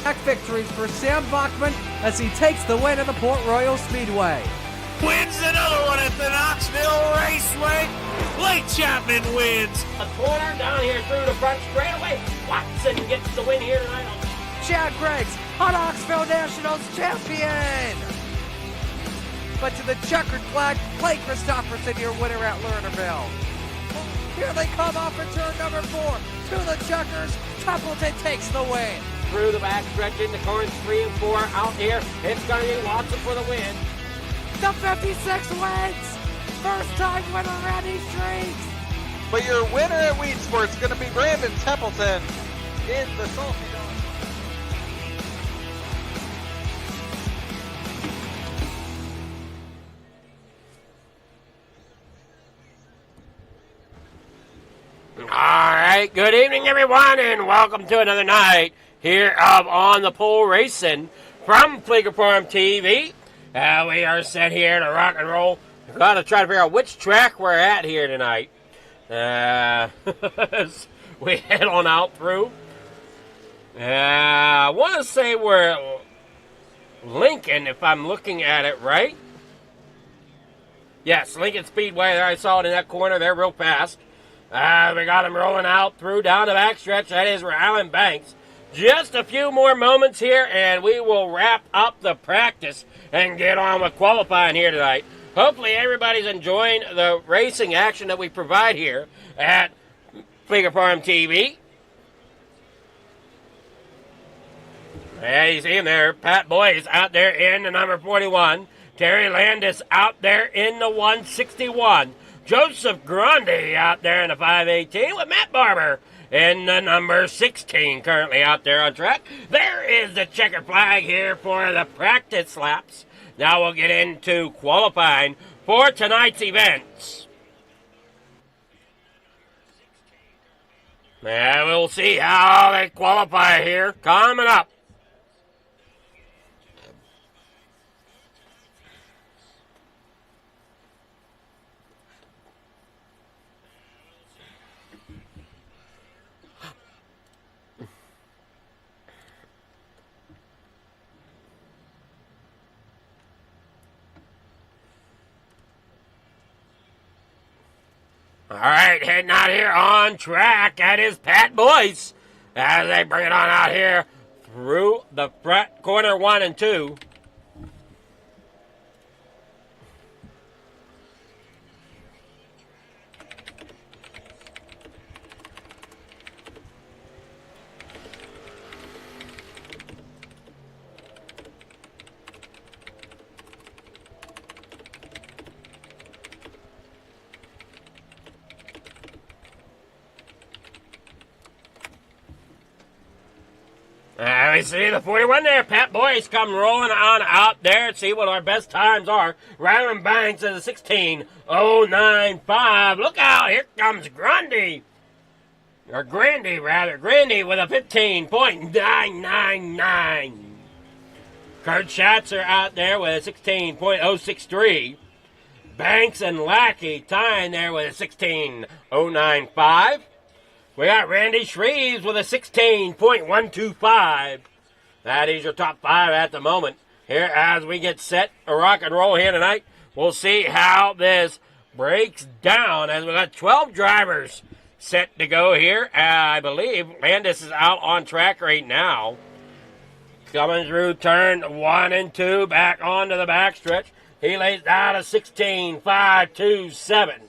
back victories for Sam Bachman as he takes the win at the Port Royal Speedway. Wins another one at the Knoxville Raceway. Blake Chapman wins. A corner down here through the front straightaway. Watson gets the win here tonight. Chad Greggs, a Knoxville Nationals champion. But to the checkered flag, Blake Christopherson, your winner at Lernerville. Here they come off of turn number 4. To the checkers, Templeton takes the win. Through the back stretch into corners 3 and 4 out here. It's going to be Watson for the win. The 56 wins. First time winner Randy Streets. But your winner at Weed Sports is going to be Brandon Templeton in the Salty Dog. All right, good evening, everyone, and welcome to another night here of On the Pole Racing from Fleeger Farm TV. We are set here to rock and roll. We've got to try to figure out which track we're at here tonight. We head on out through. I want to say we're Lincoln, if I'm looking at it right. Yes, Lincoln Speedway. There, I saw it in that corner there real fast. We got him rolling out through down the backstretch. That is Ryland Banks. Just a few more moments here, and we will wrap up the practice and get on with qualifying here tonight. Hopefully everybody's enjoying the racing action that we provide here at Fleeger Farm TV. Yeah, you see him there. Pat Boyce out there in the number 41. Terry Landis out there in the 161. Joseph Grundy out there in the 518 with Matt Barber in the number 16 currently out there on track. There is the checkered flag here for the practice laps. Now we'll get into qualifying for tonight's events. And we'll see how they qualify here coming up. All right, heading out here on track. That is Pat Boyce as they bring it on out here through the front corner 1 and 2. We see the 41 there. Pat Boyce come rolling on out there. See what our best times are. Ryland Banks is a 16:09.5. Look out. Here comes Grundy. Or Grandy, rather. Grandy with a 15.999. Kurt Schatzer out there with a 16.063. Banks and Lackey tying there with a 16.095. We got Randy Shreves with a 16.125. That is your top 5 at the moment. Here as we get set to rock and roll here tonight, we'll see how this breaks down as we got 12 drivers set to go here. I believe Landis is out on track right now. Coming through turn 1 and 2, back onto the backstretch. He lays down a 16.527.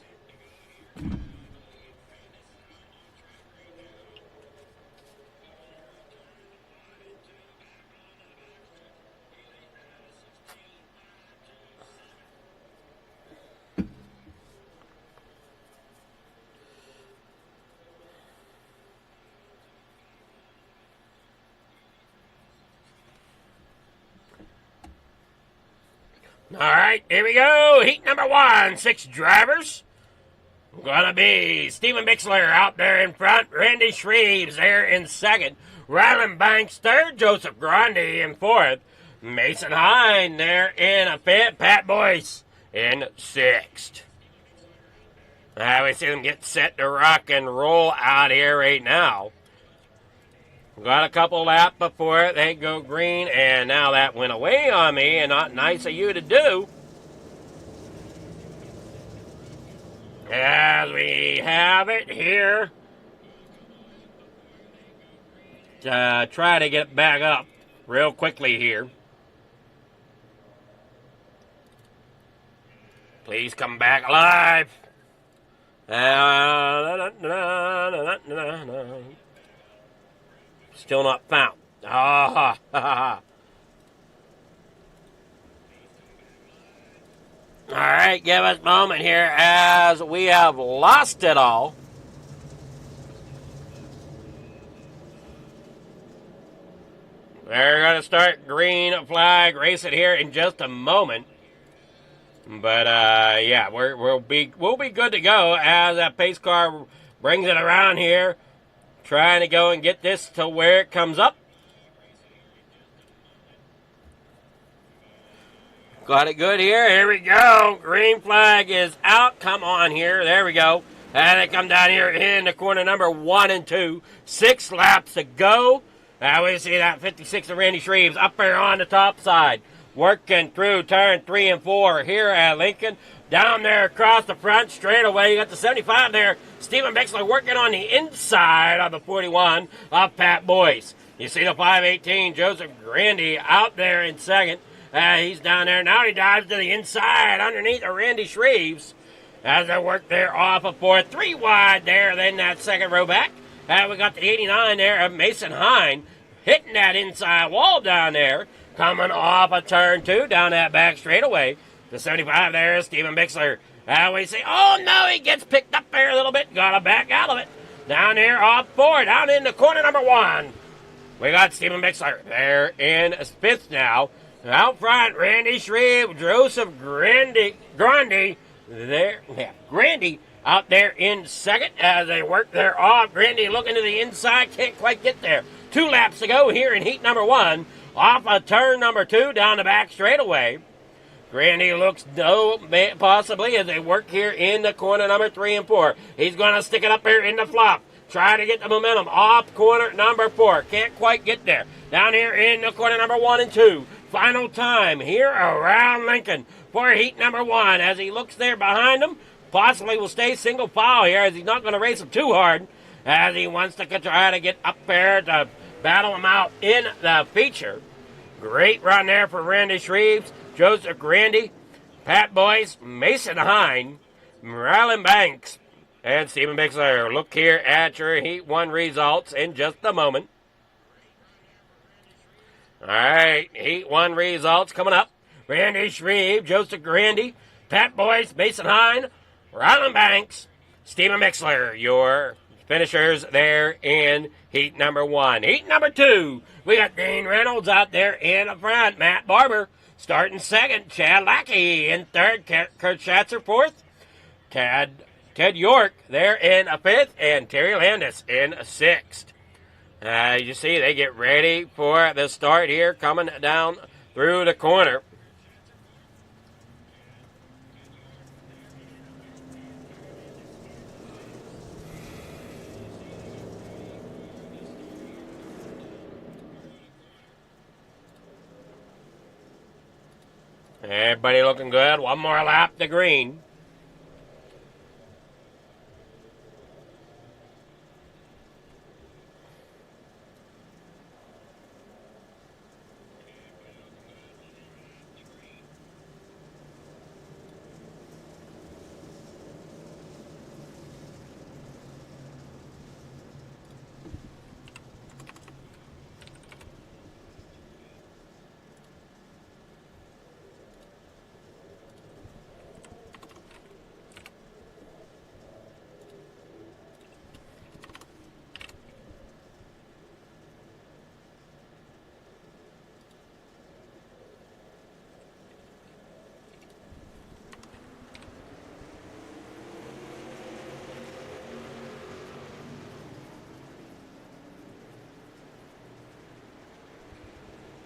All right, here we go. Heat number 1, 6 drivers. Gonna be Stephen Bixler out there in front. Randy Shreves there in second. Ryland Banks third. Joseph Grundy in fourth. Mason Hine there in a fifth. Pat Boyce in sixth. We see them get set to rock and roll out here right now. Got a couple laps before they go green, and now that went away on me, and not nice of you to do. As we have it here, to try to get back up real quickly here. Please come back alive. Still not found. Ah, All right, give us a moment here as we have lost it all. They're going to start green flag racing here in just a moment. But yeah, we'll be good to go as that pace car brings it around here, trying to go and get this to where it comes up. Got it good here. Here we go. Green flag is out. Come on here. There we go. And they come down here in the corner number 1 and 2. 6 laps to go. Now we see that 56 of Randy Shreves up there on the top side. Working through turn 3 and 4 here at Lincoln. Down there across the front straightaway. You got the 75 there. Stephen Bixler working on the inside of the 41 of Pat Boyce. You see the 518 Joseph Grandy out there in second. He's down there. Now he dives to the inside underneath of Randy Shreves. As they work there off of 4. 3 wide there. Then that second row back. We got the 89 there of Mason Hine. Hitting that inside wall down there. Coming off of turn 2 down that back straightaway. The 75 there is Stephen Bixler. We see, oh no, he gets picked up there a little bit. Got to back out of it. Down here off 4, down in the corner number 1. We got Stephen Bixler there in 5th now. Out front, Randy Shreve, Joseph Grandy there. Yeah, Grandy out there in second as they work there off. Grandy looking to the inside, can't quite get there. 2 laps to go here in heat number 1. Off of turn number 2 down the back straightaway. Grandy looks possibly as they work here in the corner number 3 and 4. He's going to stick it up here in the flop. Try to get the momentum off corner number 4. Can't quite get there. Down here in the corner number 1 and 2. Final time here around Lincoln for heat number 1 as he looks there behind him. Possibly will stay single file here as he's not going to race him too hard as he wants to try to get up there to battle him out in the feature. Great run there for Randy Shreves, Joseph Grandy, Pat Boyce, Mason Hine, Rylan Banks, and Stephen Bixler. Look here at your Heat 1 results in just a moment. All right, Heat 1 results coming up. Randy Shreve, Joseph Grandy, Pat Boyce, Mason Hine, Rylan Banks, Stephen Bixler, your finishers there in heat number 1. Heat number 2, we got Dean Reynolds out there in the front. Matt Barber starting second. Chad Lackey in third. Kurt Schatzer fourth. Ted York there in a 5th. And Terry Landis in a 6th. You see, they get ready for the start here coming down through the corner. Everybody looking good. One more lap to green.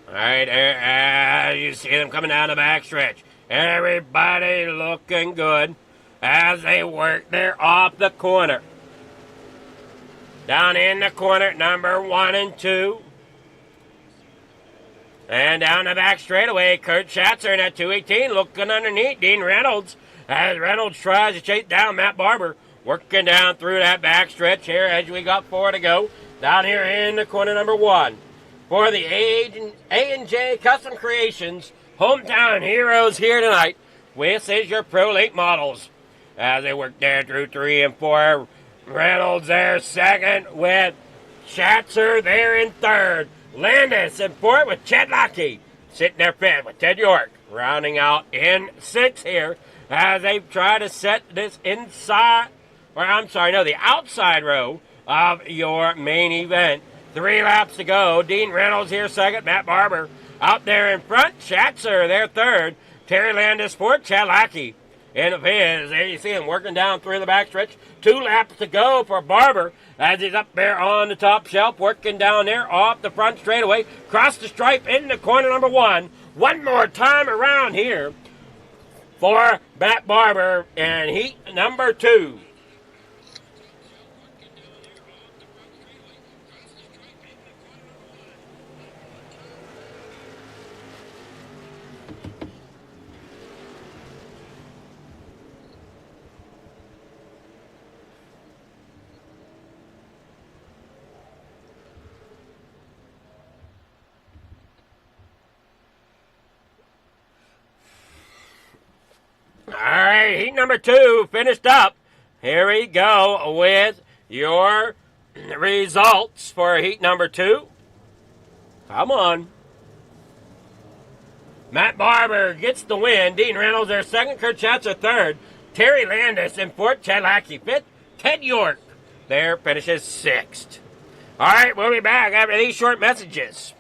All right, you see them coming down the backstretch. Everybody looking good as they work there off the corner. Down in the corner, number 1 and 2. And down the back straightaway, Kurt Schatzer in at 218, looking underneath Dean Reynolds as Reynolds tries to chase down Matt Barber, working down through that back stretch here as we got 4 to go. Down here in the corner, number 1. For the A&J Custom Creations Hometown Heroes here tonight, this is your Pro Late models. As they work there through 3 and 4. Reynolds there second with Schatzer there in third. Landis in fourth with Chad Lockheed sitting there fifth with Ted York. Rounding out in 6 here as they try to set this the outside row of your main event. 3 laps to go. Dean Reynolds here second. Matt Barber out there in front. Schatzer there third. Terry Landis fourth. Chad Lockheed in of his. There you see him working down through the backstretch. 2 laps to go for Barber as he's up there on the top shelf, working down there off the front straightaway. Cross the stripe in the corner number 1. One more time around here for Matt Barber and heat number 2. All right, heat number 2 finished up. Here we go with your results for heat number 2. Come on. Matt Barber gets the win. Dean Reynolds there second. Kurt Schatzer third. Terry Landis in fourth. Chad Lackey fifth. Ted York there finishes 6th. All right, we'll be back after these short messages.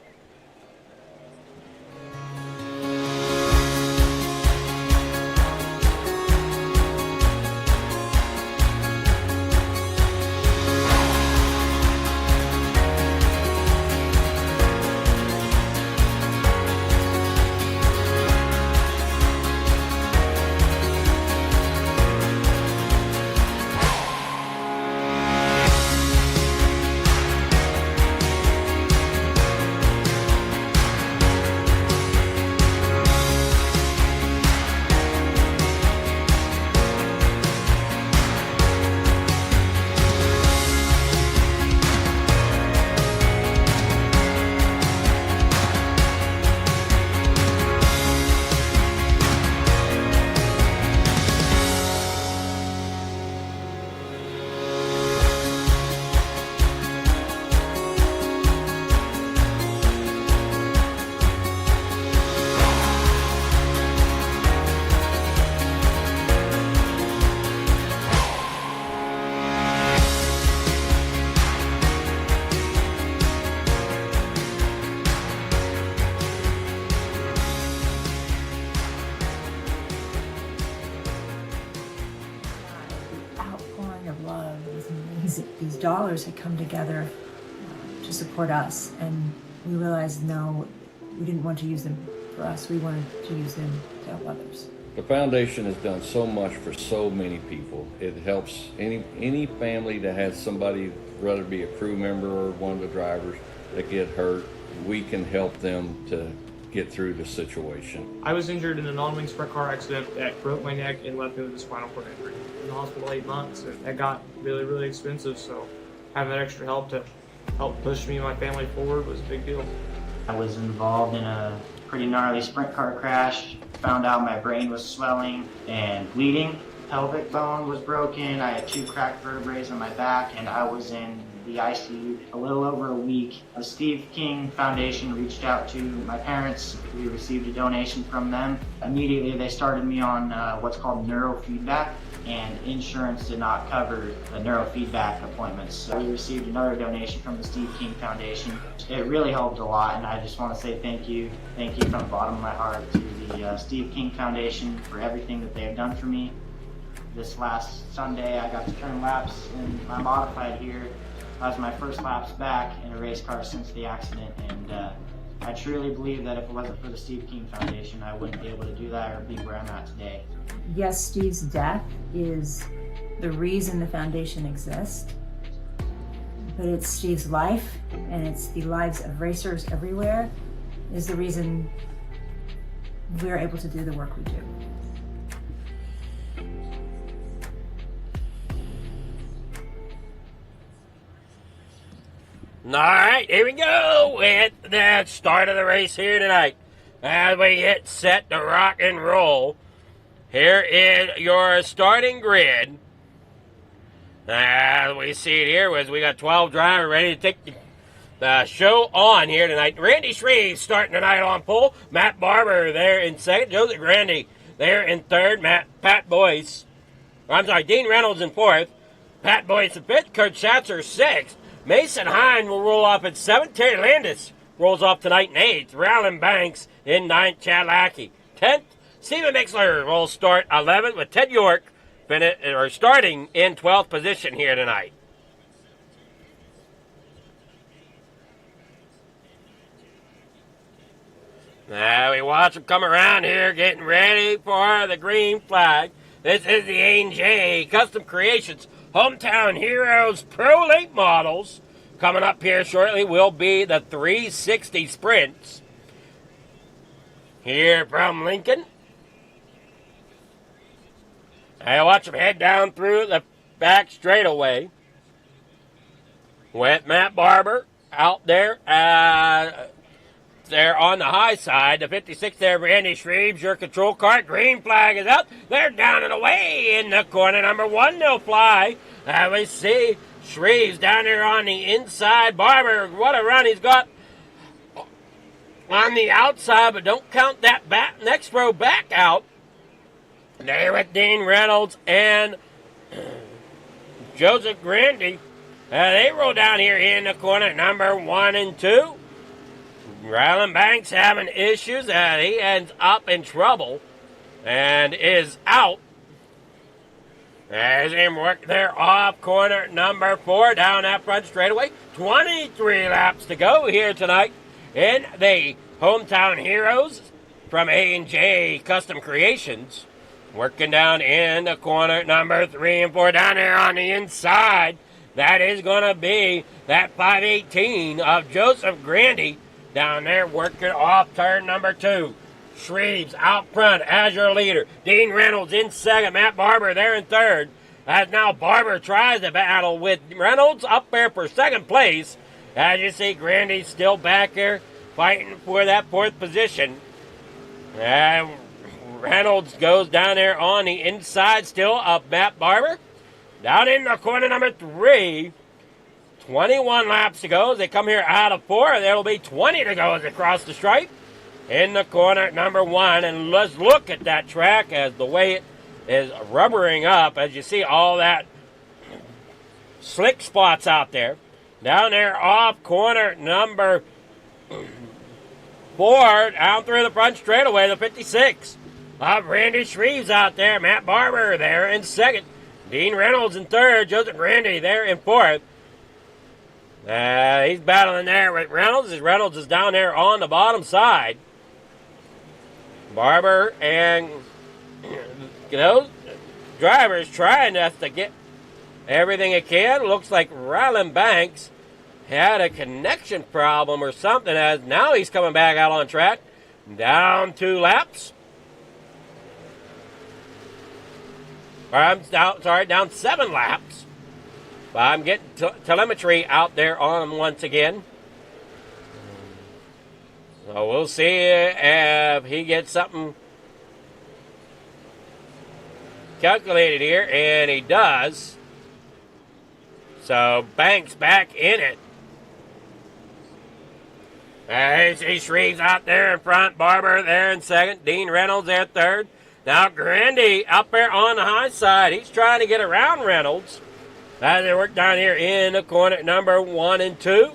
These dollars had come together to support us, and we realized no, we didn't want to use them for us. We wanted to use them to help others. The foundation has done so much for so many people. It helps any family that has somebody, whether it be a crew member or one of the drivers, that get hurt. We can help them to get through the situation. I was injured in a non-wing sprint car accident that broke my neck and left me with a spinal cord injury. In the hospital 8 months, and that got really, really expensive, so having that extra help to help push me and my family forward was a big deal. I was involved in a pretty gnarly sprint car crash, found out my brain was swelling and bleeding. Pelvic bone was broken, I had 2 cracked vertebrae on my back, and I was in the ICU a little over a week. The Steve King Foundation reached out to my parents. We received a donation from them. Immediately they started me on what's called neurofeedback, and insurance did not cover the neurofeedback appointments. So we received another donation from the Steve King Foundation. It really helped a lot, and I just want to say thank you from the bottom of my heart to the Steve King Foundation for everything that they have done for me. This last Sunday I got to turn laps in my modified here. That was my first laps back in a race car since the accident, and I truly believe that if it wasn't for the Steve King Foundation, I wouldn't be able to do that or be where I'm at today. Yes, Steve's death is the reason the foundation exists, but it's Steve's life, and it's the lives of racers everywhere, is the reason we're able to do the work we do. All right, here we go with the start of the race here tonight. As we get set to rock and roll, here is your starting grid. As we see it here, we got 12 drivers ready to take the show on here tonight. Randy Shreve starting tonight on pole. Matt Barber there in second. Joseph Grandy there in third. Dean Reynolds in fourth. Pat Boyce in fifth. Kurt Schatzer sixth. Mason Hine will roll off at seventh. Terry Landis rolls off tonight in eighth. Rowland Banks in ninth. Chad Lackey 10th. Stephen Mixler will start 11th with Ted York starting in 12th position here tonight. Now we watch them come around here getting ready for the green flag. This is the A&J Custom Creations Hometown Heroes Pro Late Models. Coming up here shortly will be the 360 Sprints. Here from Lincoln. I watch them head down through the back straightaway with Matt Barber out there. There on the high side, the 56 there, Randy Shreves, your control car. Green flag is out. They're down and away in the corner. Number one, they'll fly. We see Shreves down there on the inside. Barber, what a run he's got on the outside, but don't count that next row back out. There with Dean Reynolds and Joseph Grandy. They roll down here in the corner, number 1 and 2. Ryland Banks having issues. He ends up in trouble and is out. There's him work there off corner number 4 down that front straightaway. 23 laps to go here tonight in the Hometown Heroes from A&J Custom Creations. Working down in the corner number 3 and 4 down there on the inside. That is going to be that 518 of Joseph Grandy. Down there working off turn number 2. Shreves out front as your leader. Dean Reynolds in second. Matt Barber there in third. As now Barber tries to battle with Reynolds up there for second place. As you see, Grandy still back there fighting for that 4th position. Reynolds goes down there on the inside still of Matt Barber. Down in the corner number 3. 21 laps to go as they come here out of 4. There will be 20 to go as they cross the stripe in the corner number 1. And let's look at that track as the way it is rubbering up. As you see all that slick spots out there. Down there off corner number 4. Down through the front straightaway, the 56 of Randy Shreves out there. Matt Barber there in second. Dean Reynolds in third. Joseph Grandy there in fourth. He's battling there with Reynolds. As Reynolds is down there on the bottom side. Barber and those drivers trying just to get everything they can. Looks like Ryland Banks had a connection problem or something. As now he's coming back out on track. Down 2 laps. Down 7 laps. I'm getting telemetry out there on once again. So we'll see if he gets something calculated here, and he does. So Banks back in it. You see Shreves out there in front, Barber there in second, Dean Reynolds there third. Now Grandy up there on the high side. He's trying to get around Reynolds. As they work down here in the corner number 1 and 2.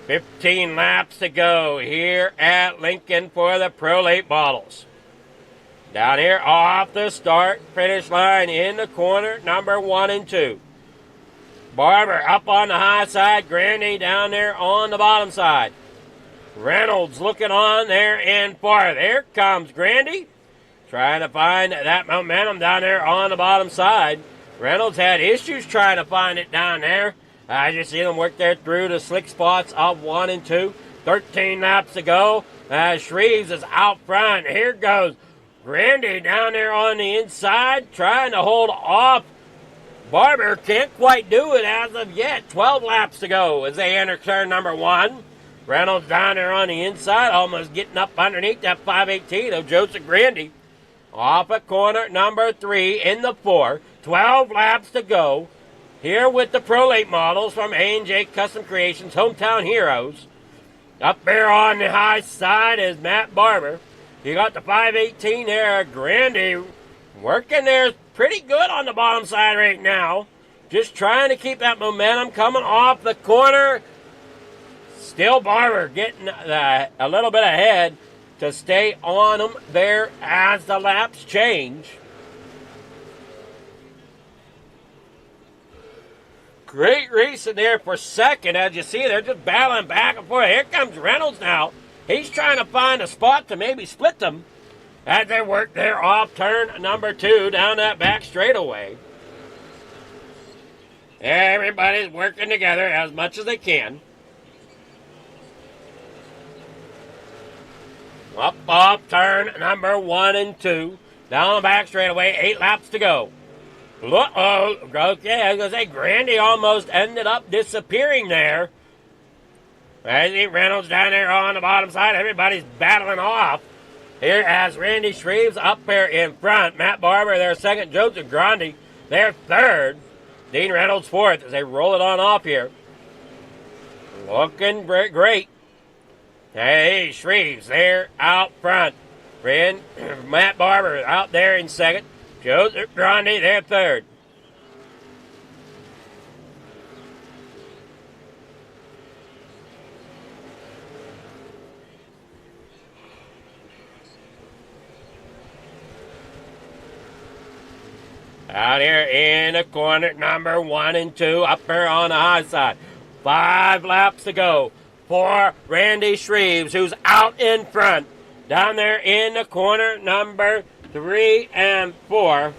15 laps to go here at Lincoln for the Pro Late Bottles. Down here off the start finish line in the corner number 1 and 2. Barber up on the high side. Grandy down there on the bottom side. Reynolds looking on there in 4. There comes Grandy. Trying to find that momentum down there on the bottom side. Reynolds had issues trying to find it down there. I just see them work there through the slick spots of 1 and 2. 13 laps to go. Shreves is out front. Here goes Grandy down there on the inside, trying to hold off. Barber can't quite do it as of yet. 12 laps to go as they enter turn number 1. Reynolds down there on the inside, almost getting up underneath that 518 of Joseph Grandy. Off at corner number 3 in the 4. 12 laps to go. Here with the Pro Late models from A&J Custom Creations, Hometown Heroes. Up there on the high side is Matt Barber. You got the 518 there, Grandy, working there pretty good on the bottom side right now. Just trying to keep that momentum coming off the corner. Still Barber getting a little bit ahead to stay on them there as the laps change. Great racing there for second. As you see, they're just battling back and forth. Here comes Reynolds now. He's trying to find a spot to maybe split them as they work there off turn number 2 down that back straightaway. Everybody's working together as much as they can. Up off turn number 1 and 2. Down the back straightaway, 8 laps to go. Uh-oh. Okay, I was going to say, Grandy almost ended up disappearing there. I see Reynolds down there on the bottom side. Everybody's battling off. Here as Randy Shreves up there in front. Matt Barber, their second. Joseph Grandi, their third. Dean Reynolds fourth as they roll it on off here. Looking great. Hey, Shreves there out front. Matt Barber out there in second. Joseph Grandi, their third. Out here in the corner, number 1 and 2, up there on the high side. 5 laps to go for Randy Shreves, who's out in front. Down there in the corner, number 3 and 4.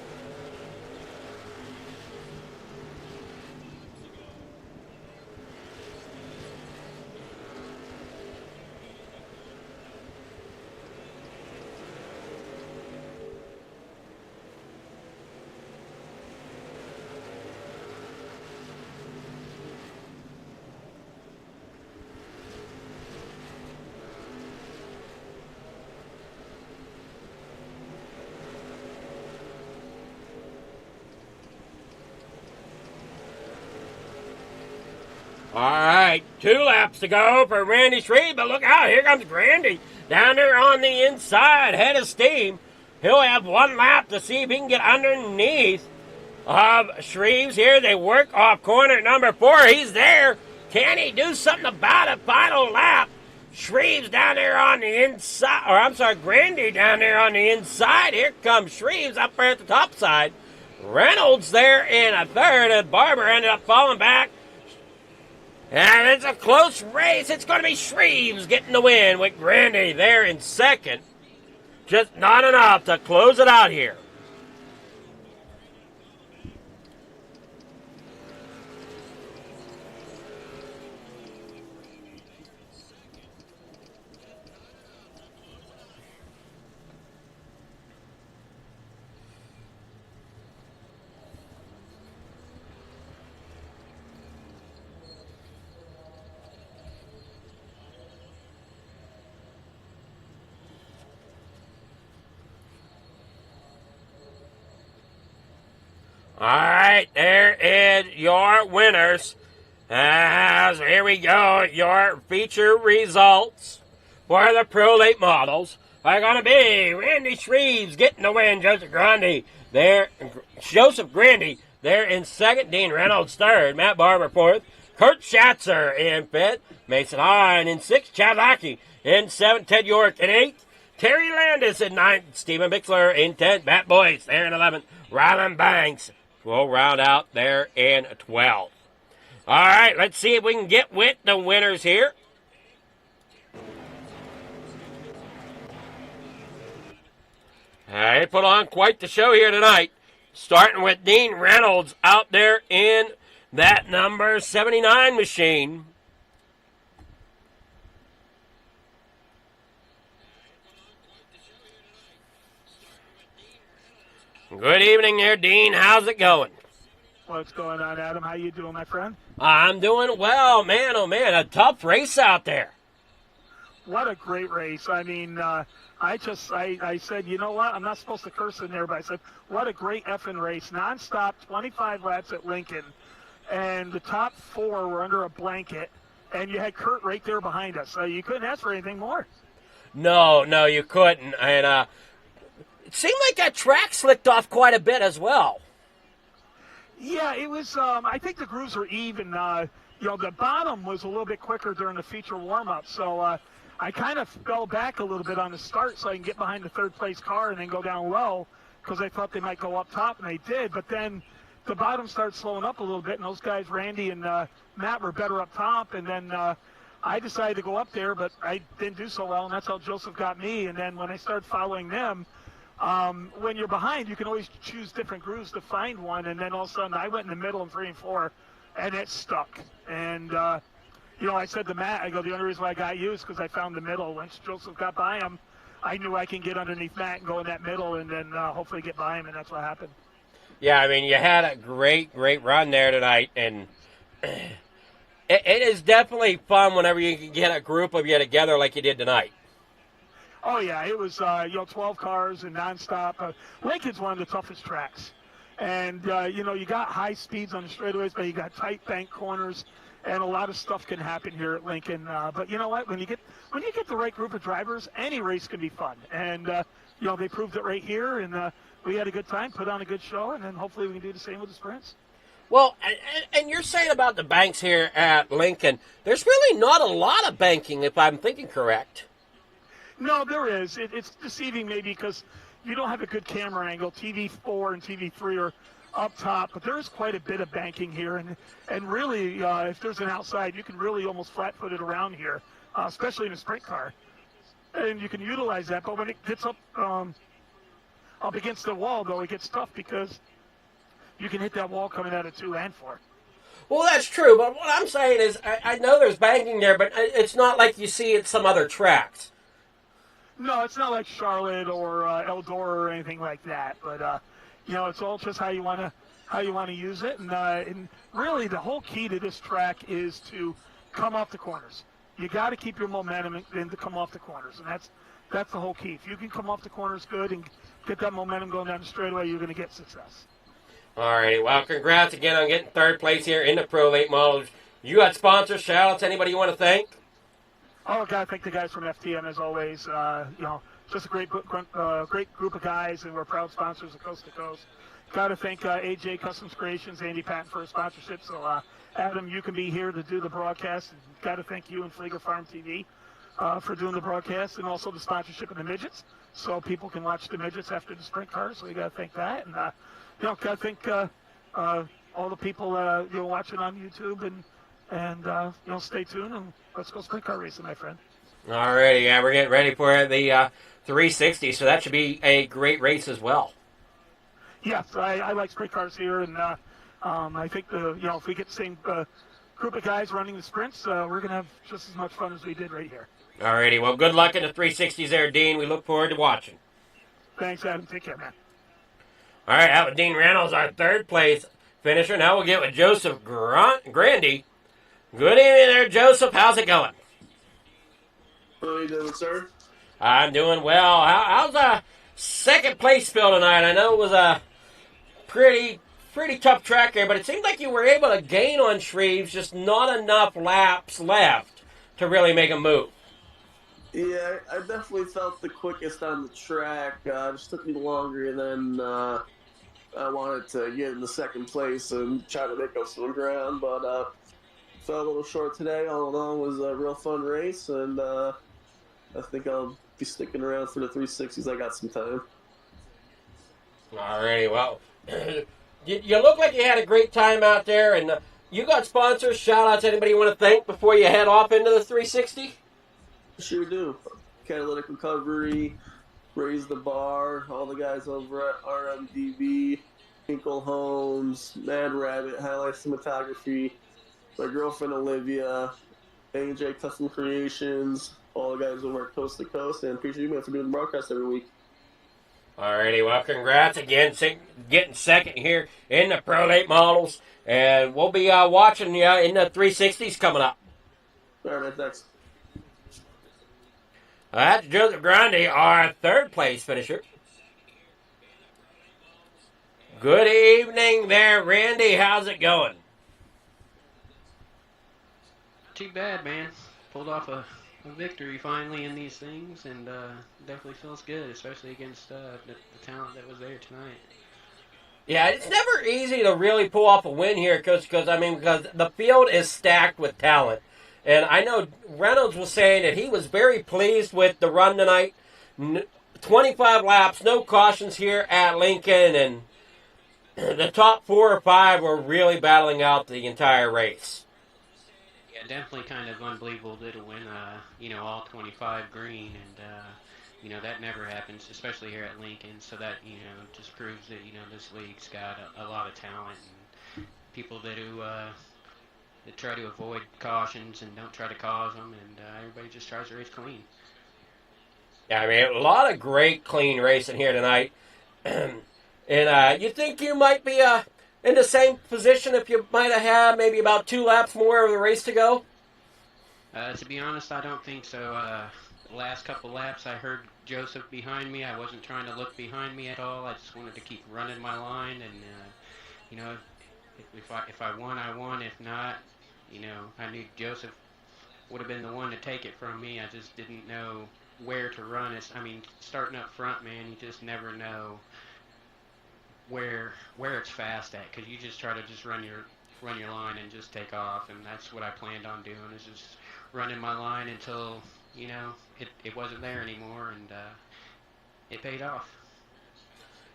All right, 2 laps to go for Randy Shreves, but look out, here comes Grandy down there on the inside, head of steam. He'll have 1 lap to see if he can get underneath of Shreves here. They work off corner number 4. He's there. Can he do something about a final lap? Shreves down there on the inside, or I'm sorry, Grandy down there on the inside. Here comes Shreves up there at the top side. Reynolds there in a third, and Barber ended up falling back. And it's a close race. It's going to be Shreves getting the win with Grandy there in second. Just not enough to close it out here. All right, there is your winners. So here we go. Your feature results for the Pro Late models are going to be Randy Shreves getting the win. Joseph Grandy there in second. Dean Reynolds third. Matt Barber fourth. Kurt Schatzer in fifth. Mason Hine in sixth. Chad Lackey in seventh. Ted York in eighth. Terry Landis in ninth. Stephen Bixler in 10th. Matt Boyce there in 11th. Rylan Banks will round out there in 12th. All right, let's see if we can get with the winners here. They put on quite the show here tonight. Starting with Dean Reynolds out there in that number 79 machine. Good evening there, Dean. How's it going? What's going on, Adam? How you doing, my friend? I'm doing well, man. Oh, man, a tough race out there. What a great race. I mean, I said, you know what? I'm not supposed to curse in there, but I said, what a great effing race. Nonstop, 25 laps at Lincoln, and the top 4 were under a blanket, and you had Kurt right there behind us. So you couldn't ask for anything more. No, you couldn't. And it seemed like that track slicked off quite a bit as well. Yeah, it was. I think the grooves were even. The bottom was a little bit quicker during the feature warm-up, so I kind of fell back a little bit on the start so I can get behind the third-place car and then go down low because I thought they might go up top, and they did. But then the bottom started slowing up a little bit, and those guys, Randy and Matt, were better up top, and then I decided to go up there, but I didn't do so well, and that's how Joseph got me. And then when I started following them, when you're behind, you can always choose different grooves to find one, and then all of a sudden I went in the middle in 3 and 4, and it stuck. And, I said to Matt, I go, the only reason why I got you is because I found the middle. Once Joseph got by him, I knew I can get underneath Matt and go in that middle and then hopefully get by him, and that's what happened. Yeah, I mean, you had a great run there tonight, and it is definitely fun whenever you can get a group of you together like you did tonight. Oh, yeah, it was, 12 cars and nonstop. Lincoln's one of the toughest tracks. And, you got high speeds on the straightaways, but you got tight bank corners, and a lot of stuff can happen here at Lincoln. But you know what? When you get the right group of drivers, any race can be fun. And, they proved it right here, and we had a good time, put on a good show, and then hopefully we can do the same with the sprints. Well, and you're saying about the banks here at Lincoln, there's really not a lot of banking, if I'm thinking correct. No, there is. It's deceiving maybe because you don't have a good camera angle. TV4 and TV3 are up top, but there is quite a bit of banking here. And really, if there's an outside, you can really almost flat-foot it around here, especially in a sprint car. And you can utilize that. But when it gets up against the wall, though, it gets tough because you can hit that wall coming out of 2 and 4. Well, that's true. But what I'm saying is I know there's banking there, but it's not like you see at some other tracks. No, it's not like Charlotte or Eldora or anything like that. But it's all just how you want to use it. And really, the whole key to this track is to come off the corners. You got to keep your momentum and to come off the corners, and that's the whole key. If you can come off the corners good and get that momentum going down the straightaway, you're going to get success. All right. Well, congrats again on getting 3rd place here in the Pro Late Models. You got sponsors, shout-outs, anybody you want to thank? Oh, got to thank the guys from FTM as always. Just a great group of guys, and we're proud sponsors of Coast to Coast. Got to thank AJ Customs Creations, Andy Patton for his sponsorship. So, Adam, you can be here to do the broadcast. And got to thank you and Flieger Farm TV for doing the broadcast, and also the sponsorship of the midgets, so people can watch the midgets after the sprint cars. So you got to thank that, and got to thank all the people watching on YouTube, and stay tuned and let's go sprint car racing, my friend. All right, yeah, we're getting ready for the 360, so that should be a great race as well. Yes, I like sprint cars here, and I think if we get the same group of guys running the sprints, we're gonna have just as much fun as we did right here. All righty, well, good luck in the 360s there, Dean. We look forward to watching. Thanks, Adam. Take care, man. All right, out with Dean Reynolds, our 3rd place finisher. Now we'll get with Joseph Grandy. Good evening there, Joseph. How's it going? How are you doing, sir? I'm doing well. How's 2nd place feel tonight? I know it was a pretty tough track here, but it seemed like you were able to gain on Shreves, just not enough laps left to really make a move. Yeah, I definitely felt the quickest on the track. Just took me longer than I wanted to get in the 2nd place and try to make up some ground, but fell a little short today. All in all, it was a real fun race, and I think I'll be sticking around for the 360s. I got some time. Alrighty, well, you look like you had a great time out there, and you got sponsors, shout-outs, anybody you want to thank before you head off into the 360? Sure do. Catalytic Recovery, Raise the Bar, all the guys over at RMDB, Hinkle Homes, Mad Rabbit, Highlight Cinematography, my girlfriend Olivia, AJ Custom Creations, all the guys over at Coast to Coast, and appreciate you, man, for doing the broadcast every week. Alrighty, well, congrats again, getting second here in the Pro Late Models, and we'll be watching you in the 360s coming up. All right, man, thanks. That's Joseph Grande, our third place finisher. Good evening there, Randy. How's it going? Too bad, man. Pulled off a victory finally in these things, and definitely feels good, especially against the talent that was there tonight. Yeah, it's never easy to really pull off a win here because the field is stacked with talent. And I know Reynolds was saying that he was very pleased with the run tonight. 25 laps, no cautions here at Lincoln, and the top 4 or 5 were really battling out the entire race. Yeah, definitely kind of unbelievable to win, all 25 green, and, that never happens, especially here at Lincoln. So that, just proves that, this league's got a lot of talent and people that try to avoid cautions and don't try to cause them, and everybody just tries to race clean. Yeah, I mean, a lot of great clean racing here tonight. And you think you might be in the same position if you might have had maybe about 2 laps more of the race to go? To be honest, I don't think so. The last couple laps, I heard Joseph behind me. I wasn't trying to look behind me at all. I just wanted to keep running my line, and if I won, I won. If not, I knew Joseph would have been the one to take it from me. I just didn't know where to run. Starting up front, man, you just never know where it's fast at, because you just try to just run your line and just take off, and that's what I planned on doing, is just running my line until it wasn't there anymore, and it paid off.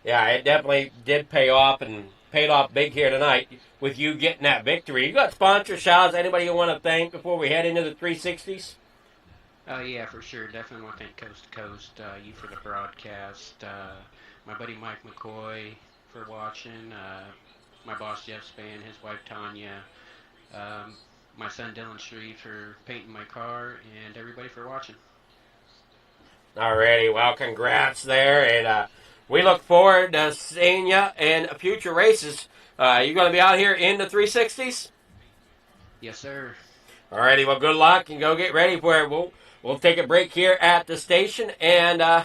Yeah, it definitely did pay off, and paid off big here tonight with you getting that victory. You got sponsor shots. Anybody you want to thank before we head into the 360s? Yeah, for sure. Definitely want to thank Coast to Coast, you for the broadcast, my buddy Mike McCoy for watching, my boss Jeff Spann, his wife Tanya, my son Dylan Shreve for painting my car, and everybody for watching. Alrighty, well, congrats there, and we look forward to seeing you in future races. You going to be out here in the 360s? Yes, sir. Alrighty, well, good luck, and go get ready for it. We'll take a break here at the station, and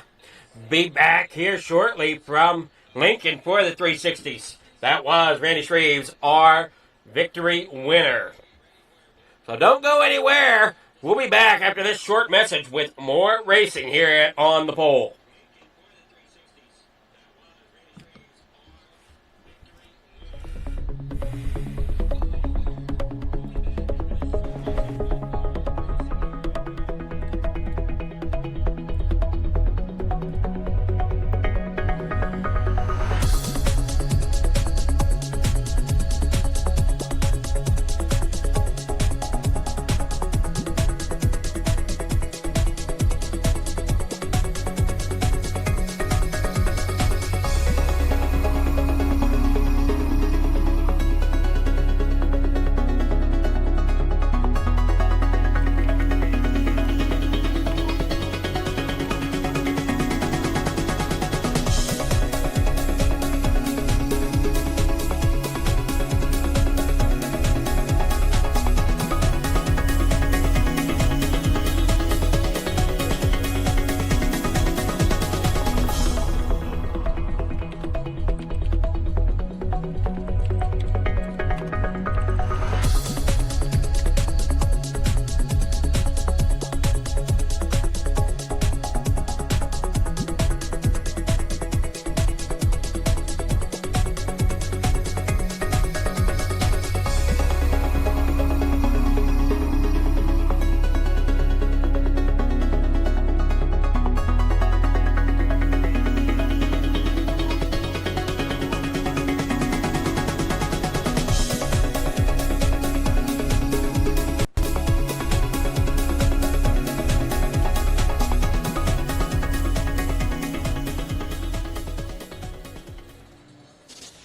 be back here shortly from Lincoln for the 360s. That was Randy Shreves, our victory winner. So don't go anywhere. We'll be back after this short message with more racing here at On the Pole.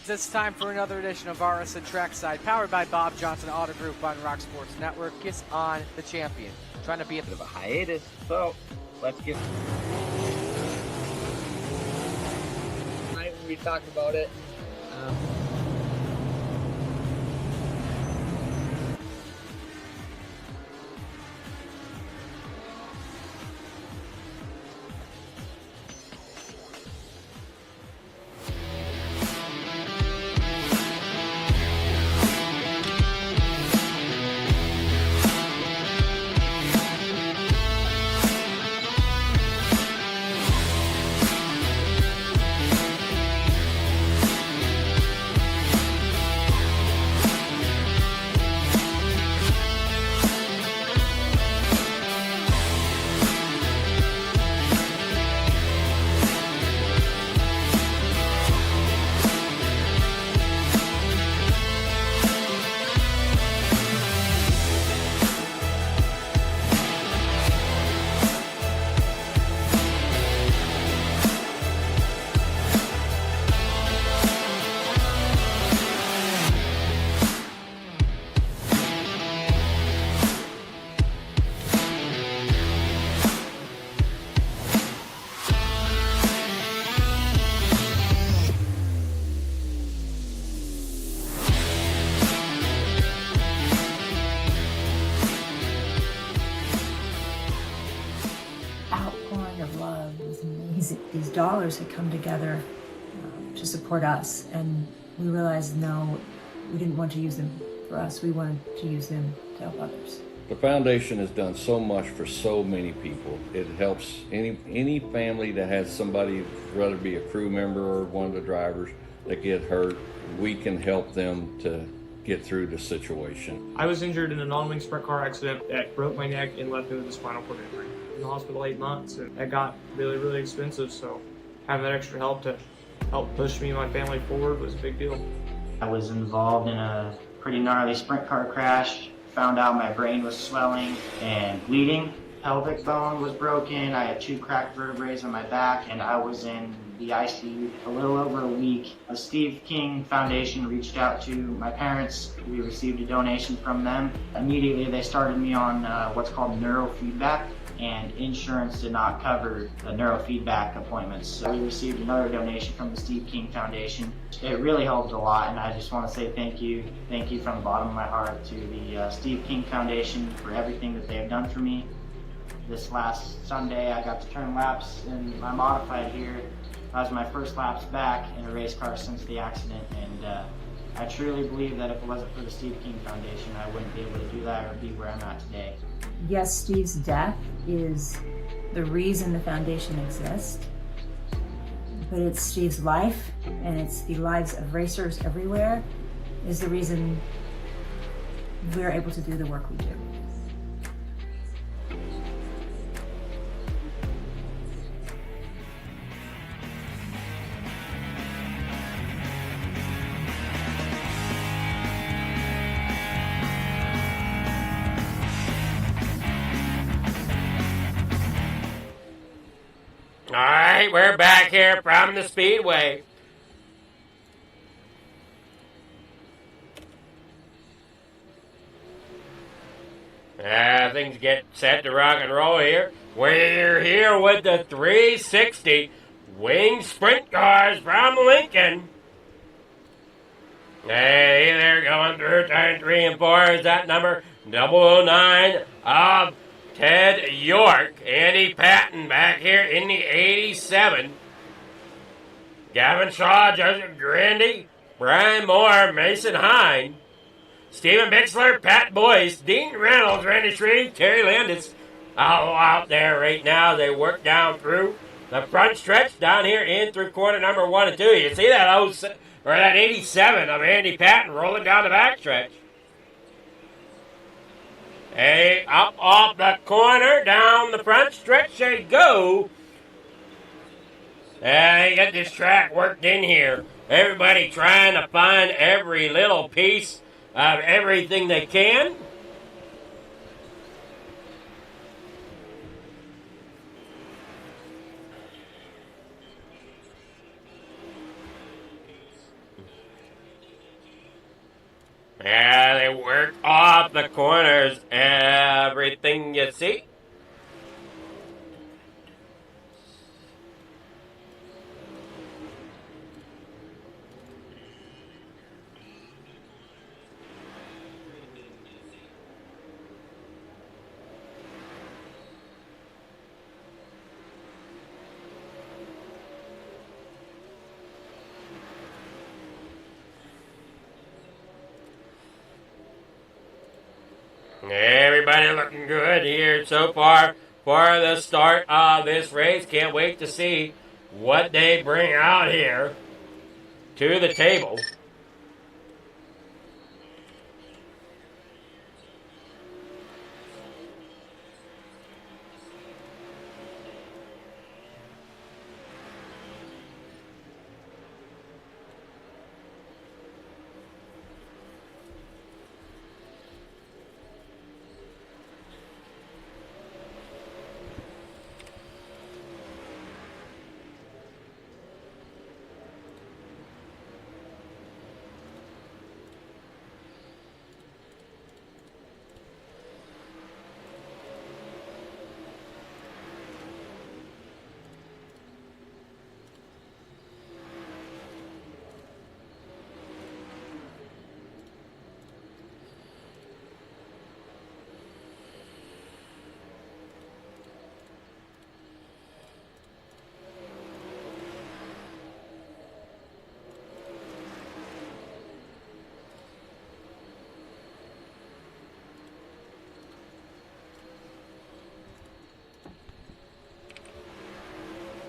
It's time for another edition of RSN Trackside, powered by Bob Johnson Auto Group on Rock Sports Network. Gets on the champion, trying to be a bit of a hiatus. So let's get. Tonight when we talked about it. Outpouring of love was amazing. These dollars had come together to support us, and we realized no, we didn't want to use them for us. We wanted to use them to help others. The foundation has done so much for so many people. It helps any family that has somebody, whether it be a crew member or one of the drivers, that get hurt. We can help them to get through the situation. I was injured in a non-wing sprint car accident that broke my neck and left me with a spinal cord injury. In the hospital 8 months, and that got really, really expensive. So having that extra help to help push me and my family forward was a big deal. I was involved in a pretty gnarly sprint car crash. Found out my brain was swelling and bleeding. Pelvic bone was broken. I had 2 cracked vertebrae on my back, and I was in the ICU a little over a week. The Steve King Foundation reached out to my parents. We received a donation from them. Immediately they started me on what's called neurofeedback, and insurance did not cover the neurofeedback appointments. So we received another donation from the Steve King Foundation. It really helped a lot, and I just want to say thank you from the bottom of my heart to the Steve King Foundation for everything that they have done for me. This last Sunday I got to turn laps in my modified here. That was my first laps back in a race car since the accident, and I truly believe that if it wasn't for the Steve King Foundation, I wouldn't be able to do that or be where I'm at today. Yes, Steve's death is the reason the foundation exists, but it's Steve's life, and it's the lives of racers everywhere, is the reason we're able to do the work we do. All right, we're back here from the Speedway. Things get set to rock and roll here. We're here with the 360 wing sprint cars from Lincoln. Hey, they're going through turn 3 and 4. Is that number 009 of Ted York? Andy Patton back here in the 87. Gavin Shaw, Joseph Grandy, Brian Moore, Mason Hine, Stephen Bixler, Pat Boyce, Dean Reynolds, Randy Shreve, Terry Landis, all out there right now. They work down through the front stretch down here in through corner number 1 and 2. You see that 87 of Andy Patton rolling down the backstretch. Hey, up off the corner, down the front stretch they go. They get this track worked in here. Everybody trying to find every little piece of everything they can. Yeah, they work off the corners. Everything you see. Everybody looking good here so far for the start of this race. Can't wait to see what they bring out here to the table.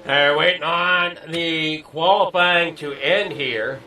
They're waiting on the qualifying to end here.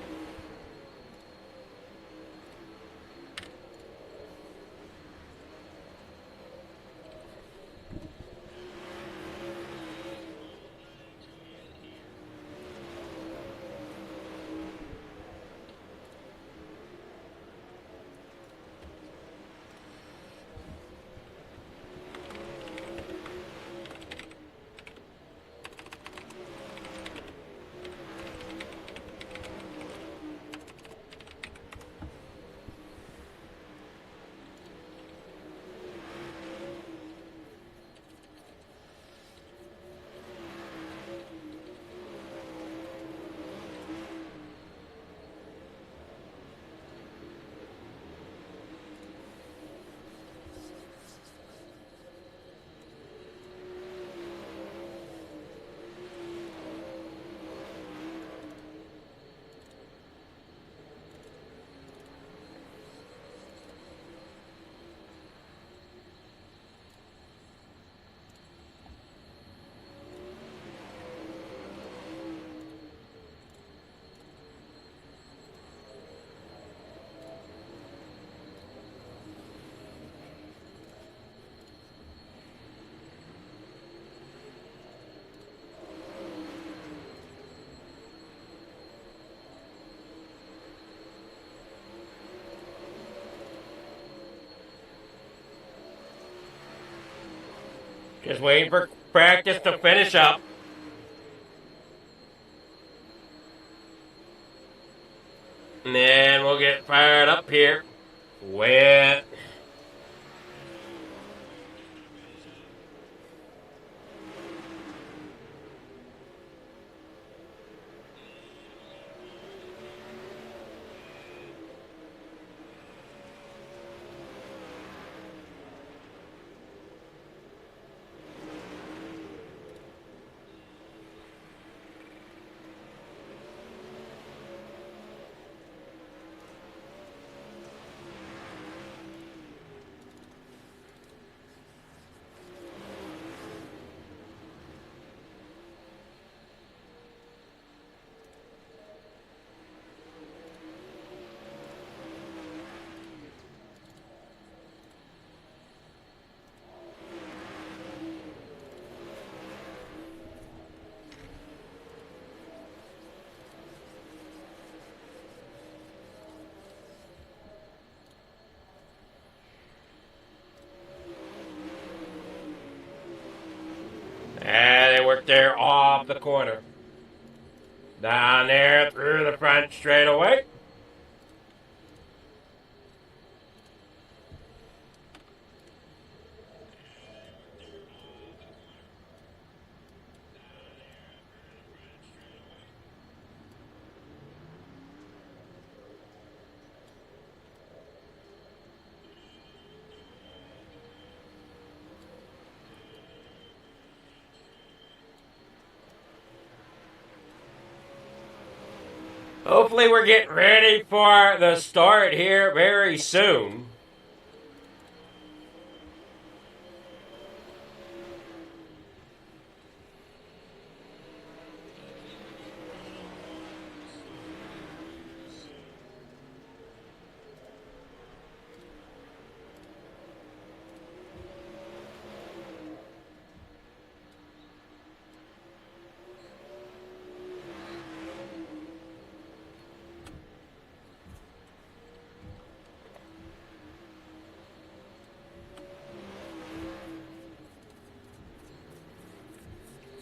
Just waiting for practice to finish up. And then we'll get fired up here with and they work there off the corner. Down there through the front straightaway. Hopefully we're getting ready for the start here very soon.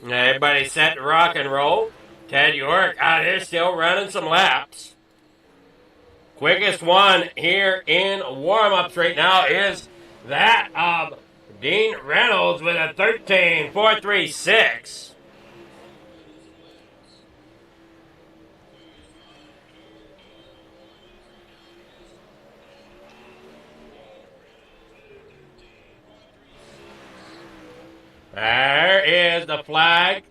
Everybody set to rock and roll. Ted York out here still running some laps. Quickest one here in warm-ups right now is that of Dean Reynolds with a 13.436. There is the flag.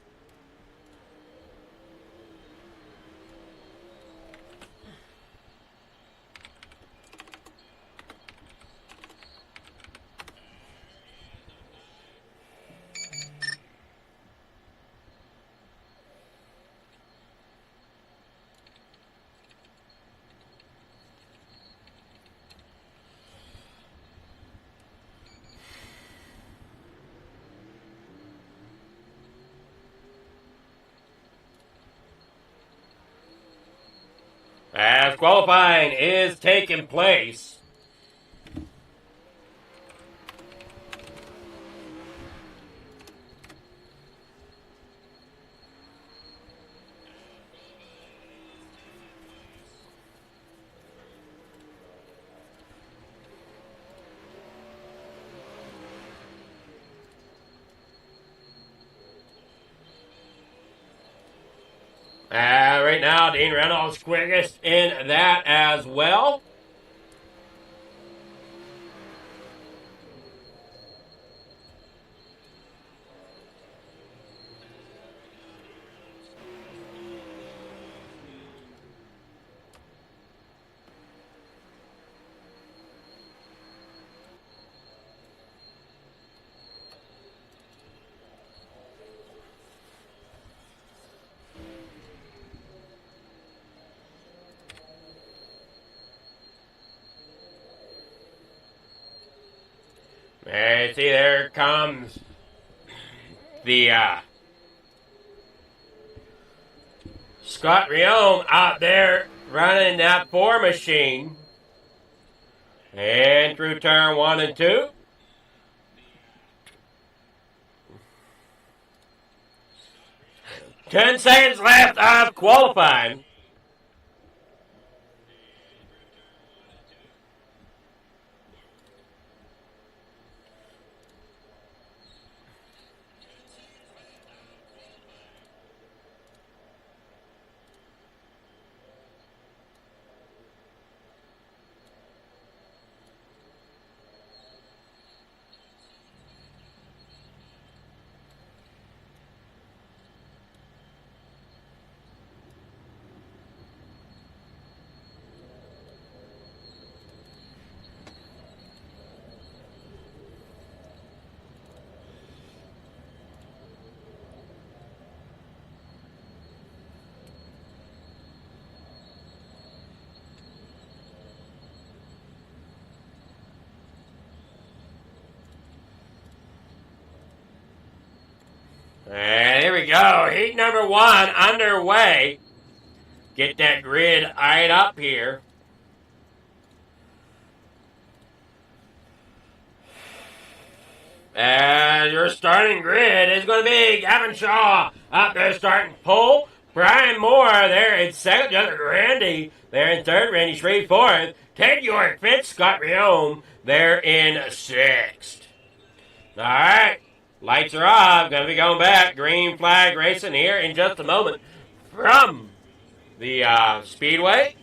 As qualifying is taking place. Right now, Dean Reynolds quickest in that as well. Hey, see, there comes the Scott Riome out there running that 4 machine. And through turn 1 and 2. Ten seconds left of qualifying. And here we go. Heat number 1 underway. Get that grid eyed up here. And your starting grid is going to be Gavin Shaw up there starting pole. Brian Moore there in second. Justin Randy there in third. Randy Shreve fourth. Ted York fifth. Scott Riome there in sixth. All right. Lights are off. Going to be going back. Green flag racing here in just a moment from the Speedway.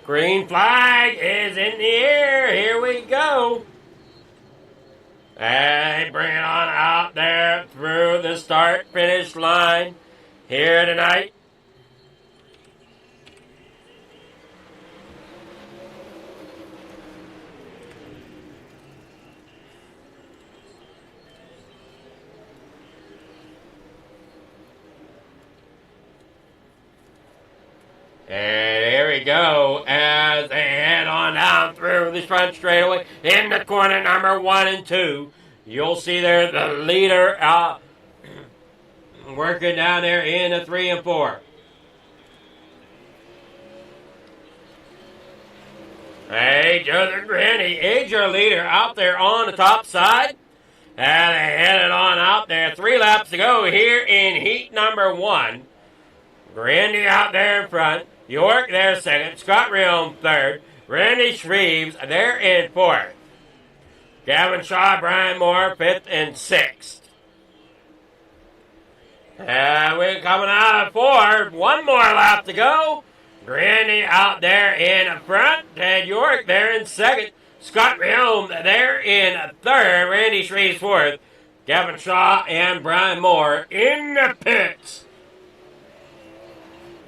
Green flag is in the air. Here we go. And they bring it on out there through the start-finish line here tonight. And here we go as they head on down through the front straightaway in the corner number 1 and 2. You'll see there the leader working down there in the 3 and 4. Hey, Joseph Granny is your leader out there on the top side. And they headed on out there. 3 laps to go here in heat number 1. Grandy out there in front. York there second. Scott Realm third. Randy Shreves there in fourth. Gavin Shaw, Brian Moore, 5th and 6th. And we're coming out of 4. 1 more lap to go. Grandy out there in front. Ted York there in second. Scott Realm there in third. Randy Shreves fourth. Gavin Shaw and Brian Moore in the pits.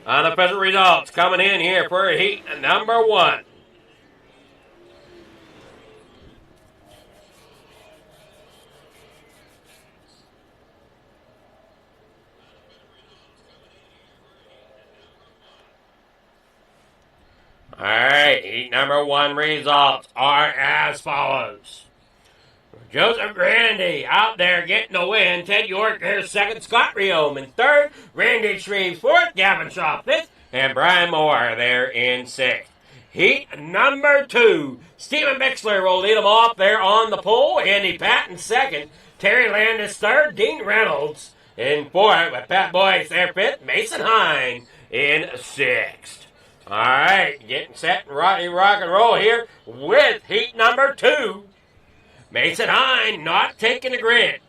Unofficial results coming in here for heat number 1. All right, heat number 1 results are as follows. Joseph Grandy out there getting the win. Ted York there second. Scott Riom in third. Randy Shreves fourth. Gavin Shaw 5th. And Brian Moore there in 6th. Heat number 2. Stephen Bixler will lead them off there on the pole. Andy Patton second. Terry Landis third. Dean Reynolds in fourth. With Pat Boyce there 5th. Mason Hine in 6th. All right, getting set and rock and roll here with heat number 2. Mason Hine not taking the grid.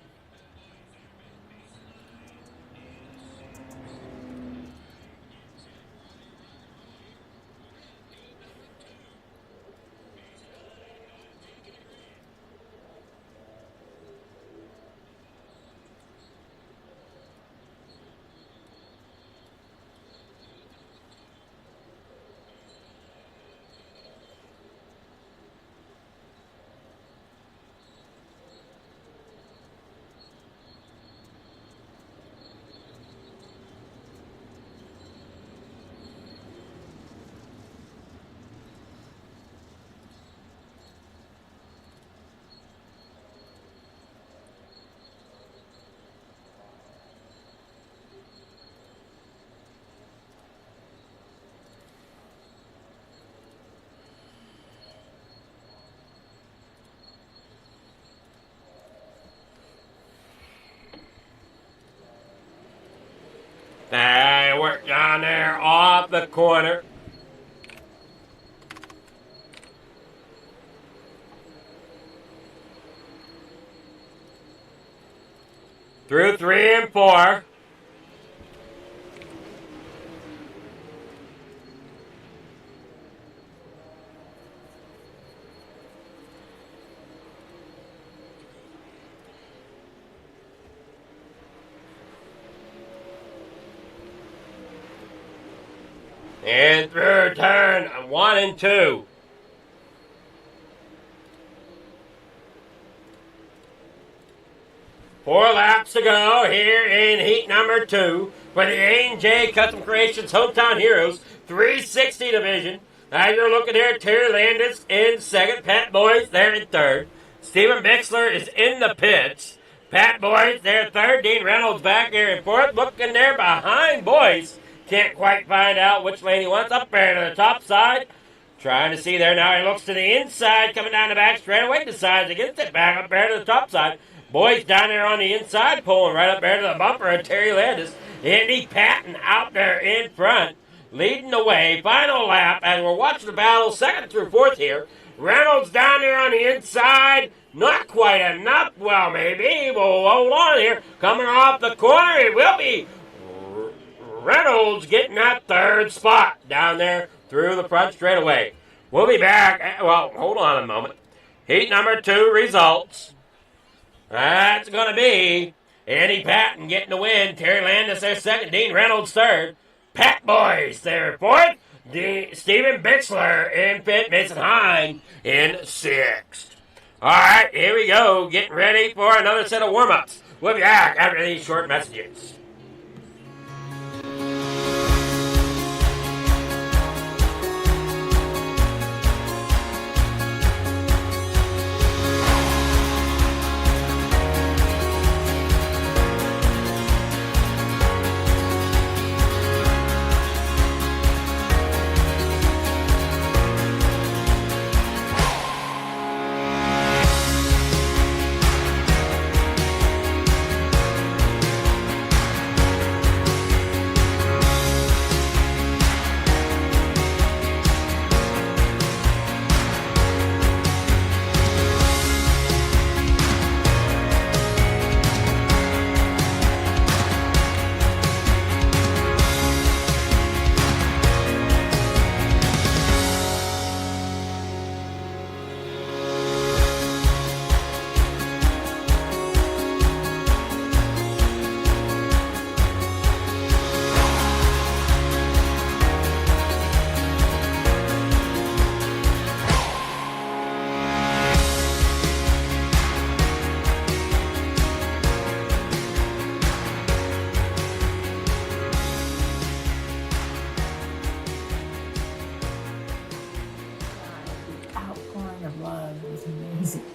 They work down there off the corner. Through 3 and 4. And through turn 1 and 2. Four laps to go here in heat number 2 for the A&J Custom Creations Hometown Heroes 360 division. Now you're looking here, Terry Landis in second, Pat Boyce there in third. Stephen Bixler is in the pits. Pat Boyce there third, Dean Reynolds back there in fourth. Looking there behind Boyce. Can't quite find out which lane he wants. Up there to the top side. Trying to see there now. He looks to the inside, coming down the back straightaway. Decides against it. Back up there to the top side. Boys down there on the inside, pulling right up there to the bumper of Terry Landis. Andy Patton out there in front, leading the way. Final lap as we're watching the battle, 2nd through 4th here. Reynolds down there on the inside. Not quite enough. Well, maybe. We'll hold on here. Coming off the corner, it will be Reynolds getting that 3rd spot down there through the front straightaway. We'll be back. Well, hold on a moment. Heat number 2 results. That's going to be Andy Patton getting the win. Terry Landis their second. Dean Reynolds third. Pat Boyce their fourth. Steven Bixler in fifth. Mason Hine in sixth. All right, here we go. Getting ready for another set of warm-ups. We'll be back after these short messages.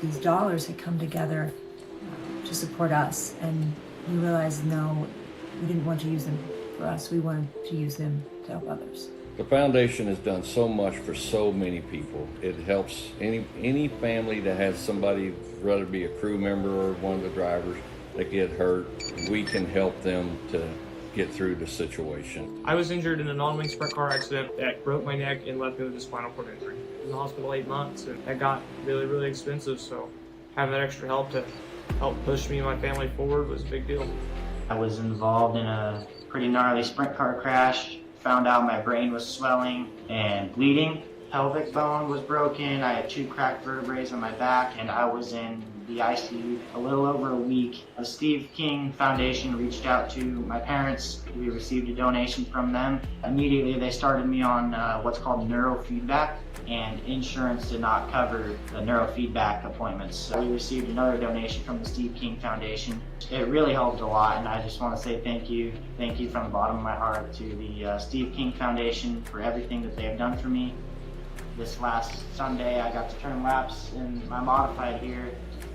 These dollars had come together to support us, and we realized, no, we didn't want to use them for us. We wanted to use them to help others. The foundation has done so much for so many people. It helps any family that has somebody, whether it be a crew member or one of the drivers, that get hurt. We can help them to get through the situation. I was injured in a non-wing sprint car accident that broke my neck and left me with a spinal cord injury. I was in the hospital 8 months, and that got really, really expensive, so having that extra help to help push me and my family forward was a big deal. I was involved in a pretty gnarly sprint car crash. Found out my brain was swelling and bleeding. Pelvic bone was broken. I had 2 cracked vertebrae on my back, and I was in the ICU a little over a week. The Steve King Foundation reached out to my parents. We received a donation from them. Immediately they started me on what's called neurofeedback, and insurance did not cover the neurofeedback appointments. So we received another donation from the Steve King Foundation. It really helped a lot, and I just want to say thank you. Thank you from the bottom of my heart to the Steve King Foundation for everything that they have done for me. This last Sunday I got to turn laps in my modified here.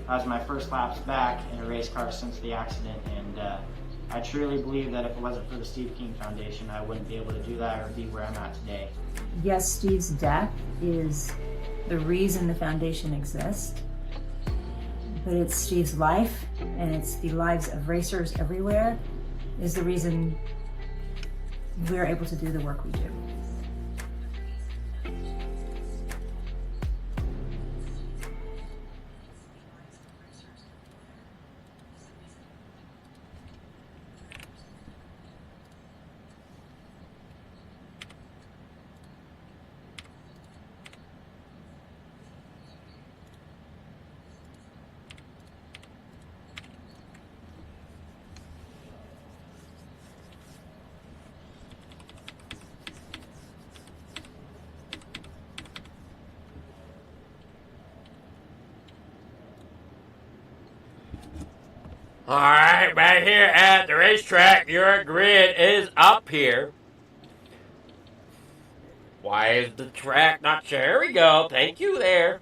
That was my first laps back in a race car since the accident, and I truly believe that if it wasn't for the Steve King Foundation, I wouldn't be able to do that or be where I'm at today. Yes, Steve's death is the reason the foundation exists, but it's Steve's life, and it's the lives of racers everywhere, is the reason we're able to do the work we do. All right, back here at the racetrack, your grid is up here. Why is the track not showing? Here we go. Thank you there.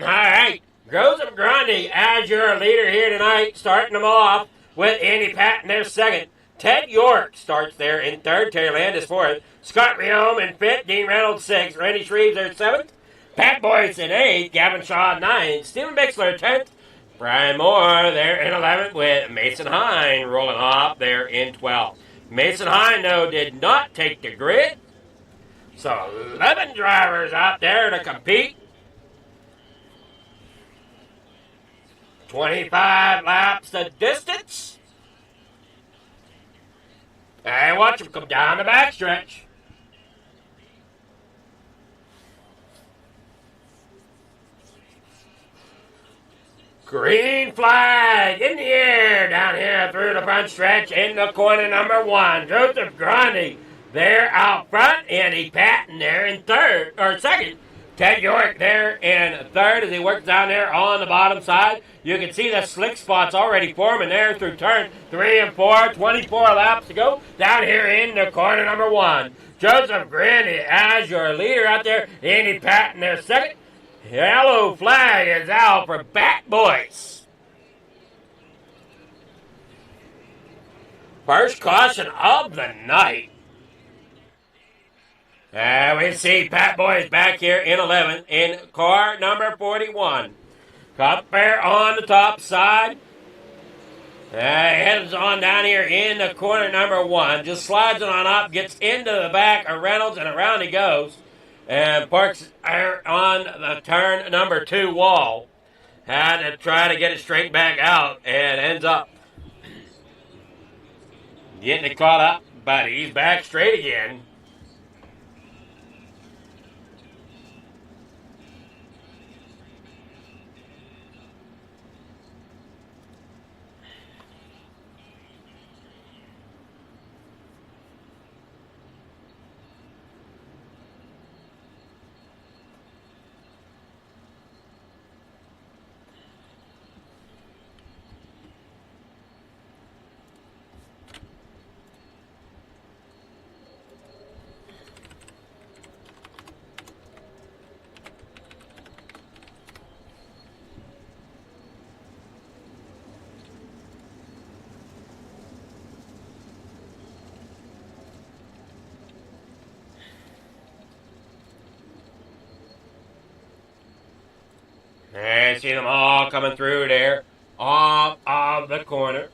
All right, Joseph Grundy as your leader here tonight, starting them off with Andy Patton there second. Ted York starts there in third. Terry Landis fourth. Scott Riome in fifth. Dean Reynolds sixth. Randy Shreves there seventh. Pat Boyce in eighth. Gavin Shaw ninth. Steven Bixler 10th. Brian Moore there in 11th with Mason Hine rolling off there in 12th. Mason Hine, though, did not take the grid. So 11 drivers out there to compete. 25 laps the distance. And watch them come down the backstretch. Green flag in the air down here through the front stretch in the corner number 1. Joseph Grundy there out front, Andy Patton there in second. Ted York there in third as he works down there on the bottom side. You can see the slick spots already forming there through turn 3 and 4. 24 laps to go down here in the corner number 1. Joseph Grundy as your leader out there. Andy Patton there second. Yellow flag is out for Bat Boys. First caution of the night. And we see Pat Boys back here in 11th in car number 41. Cup Bear on the top side. Heads on down here in the corner number 1. Just slides it on up, gets into the back of Reynolds, and around he goes. And parks on the turn number 2 wall. Had to try to get it straight back out and ends up getting it caught up, but he's back straight again. And see them all coming through there off of the corner.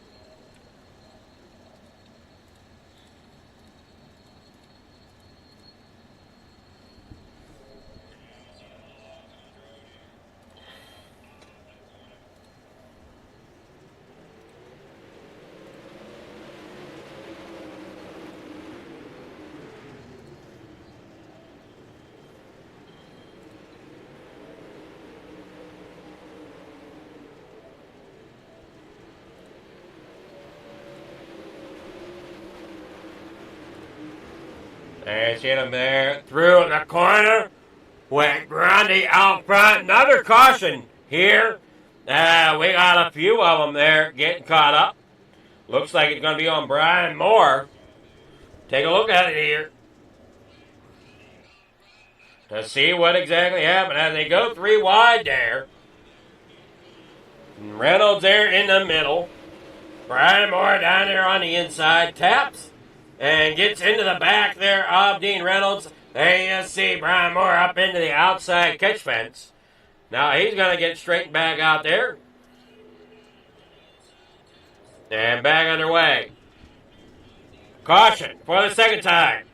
There's him there through the corner with Grundy out front. Another caution here. We got a few of them there getting caught up. Looks like it's going to be on Brian Moore. Take a look at it here to see what exactly happened as they go 3 wide there. Reynolds there in the middle. Brian Moore down there on the inside. Taps and gets into the back there of Dean Reynolds. There you see Brian Moore up into the outside catch fence. Now he's going to get straight back out there. And back underway. Caution for the second time.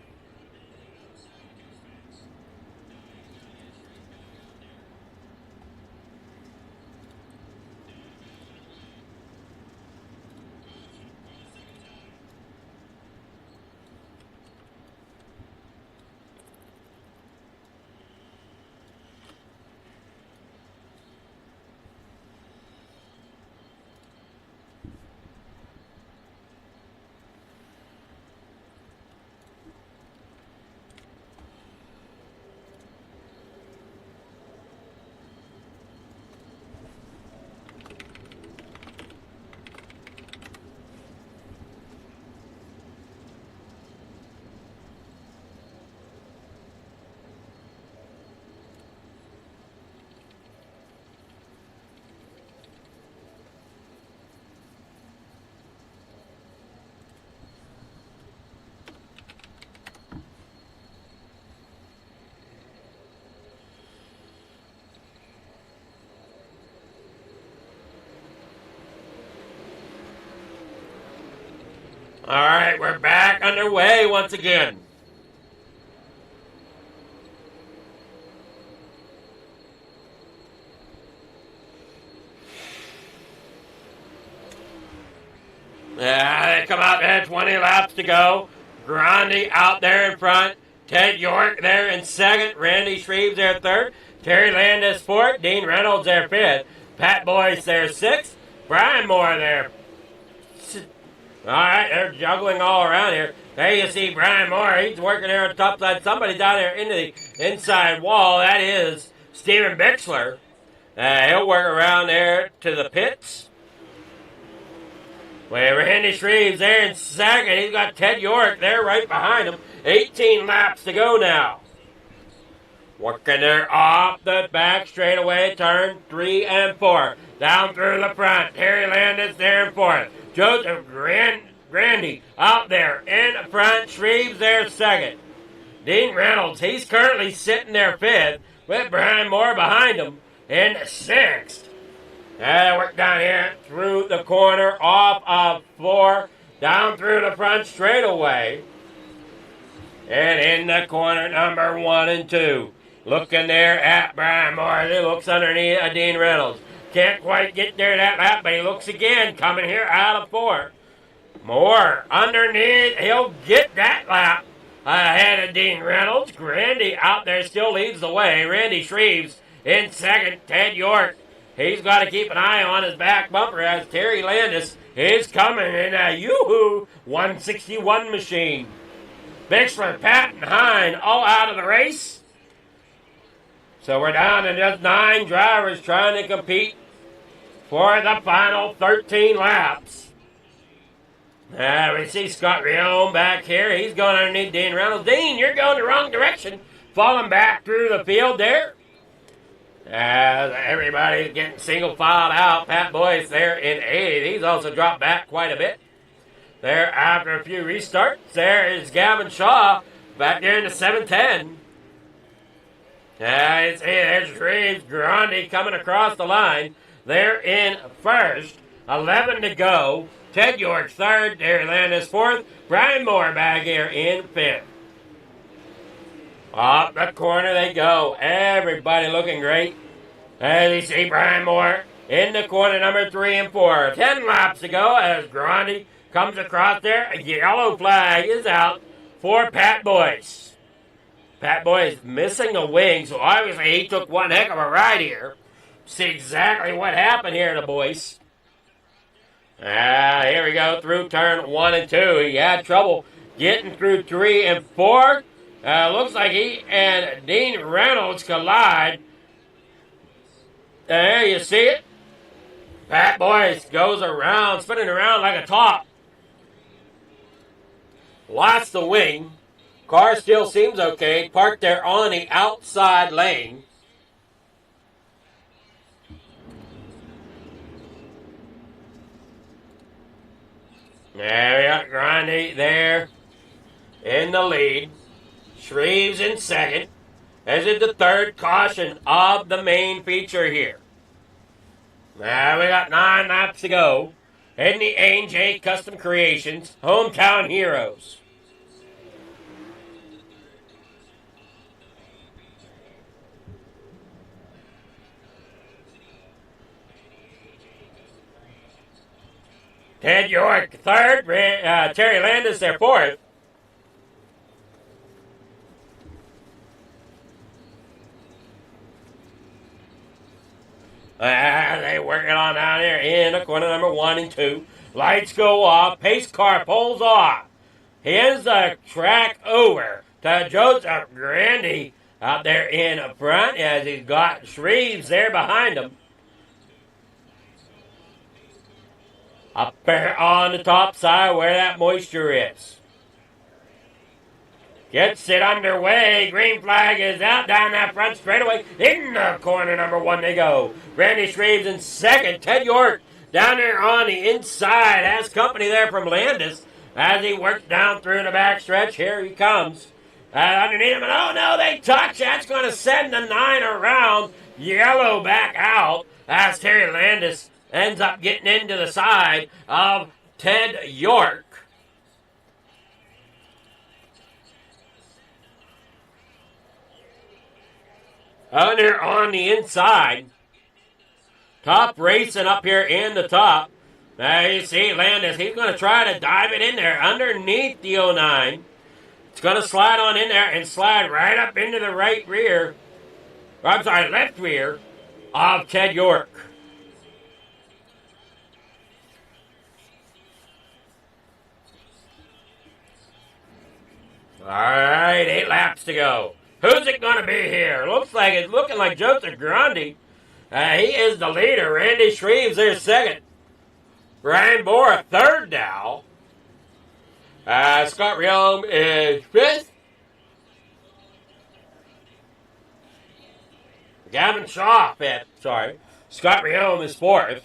All right, we're back underway once again. They come out there, 20 laps to go. Grundy out there in front. Ted York there in second. Randy Shreves there third. Terry Landis fourth. Dean Reynolds there fifth. Pat Boyce there 6th. Brian Moore there. All right, they're juggling all around here. There you see Brian Moore. He's working there on the top side. Somebody down there into the inside wall. That is Steven Bixler. He'll work around there to the pits. Well, Randy Shreves there in 2nd. He's got Ted York there right behind him. 18 laps to go now. Working there off the back straightaway, turn 3 and 4. Down through the front. Terry Landis there in 4th. Joseph Grandy out there in front. Shreves there 2nd. Dean Reynolds, he's currently sitting there 5th with Brian Moore behind him in 6th. Work down here through the corner, off of 4, down through the front straightaway. And in the corner, number 1 and 2. Looking there at Brian Moore. He looks underneath Dean Reynolds. Can't quite get there that lap, but he looks again, coming here out of 4. Moore underneath. He'll get that lap ahead of Dean Reynolds. Randy out there still leads the way. Randy Shreves in 2nd. Ted York. He's got to keep an eye on his back bumper as Terry Landis is coming in a Yoo-Hoo 161 machine. Bixler, Pat, and Hine all out of the race. So we're down to just 9 drivers trying to compete for the final 13 laps. We see Scott Rion back here. He's going underneath Dean Reynolds. Dean, you're going the wrong direction. Falling back through the field there. As everybody's getting single filed out. Pat Boyce there in 8th. He's also dropped back quite a bit. There after a few restarts. There is Gavin Shaw back there in the 710. There's Shreves Grandi coming across the line. They're in 1st. 11 to go. Ted York 3rd. Terry Landis 4th. Brian Moore back here in 5th. Up the corner they go. Everybody looking great. As you see Brian Moore in the corner number 3 and 4. 10 laps to go as Grandi comes across there. A yellow flag is out for Pat Boyce. Pat Boyce missing a wing, so obviously he took one heck of a ride here. See exactly what happened here to Boyce. Here we go through turn 1 and 2. He had trouble getting through 3 and 4. Looks like he and Dean Reynolds collide. There you see it. Pat Boyce goes around, spinning around like a top. Lost the wing. Car still seems okay. Parked there on the outside lane. There we got Grandi there in the lead. Shreves in 2nd. As is the 3rd caution of the main feature here. Now we got 9 laps to go in the A&J Custom Creations Hometown Heroes. Ted York 3rd, Terry Landis there 4th. They working on down there in the corner number 1 and 2. Lights go off. Pace car pulls off. Hands the track over to Joseph Grandy out there in front as he's got Shreves there behind him. Up there on the top side where that moisture is. Gets it underway. Green flag is out down that front straightaway. In the corner number 1 they go. Randy Shreves in 2nd. Ted York down there on the inside. Has company there from Landis as he works down through the back stretch. Here he comes. Underneath him. And oh no, they touch. That's going to send the 9 around. Yellow back out as Terry Landis ends up getting into the side of Ted York. Under on the inside. Top racing up here in the top. Now you see Landis. He's going to try to dive it in there underneath the 09. It's going to slide on in there and slide right up into the right rear. Or, I'm sorry, left rear of Ted York. All right, 8 laps to go. Who's it going to be here? Looks like it's looking like Joseph Grundy. He is the leader. Randy Shreves there second. Brian Moore third now. Scott Riom is fifth. Gavin Shaw fifth. Sorry. Scott Riom is fourth.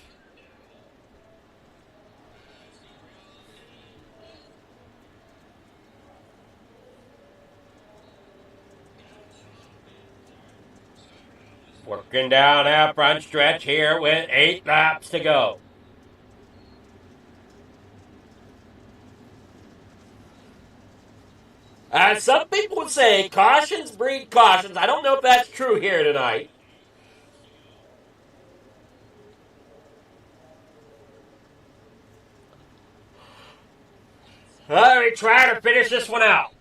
Working down that front stretch here with 8 laps to go. Some people would say cautions breed cautions. I don't know if that's true here tonight. We try to finish this one out.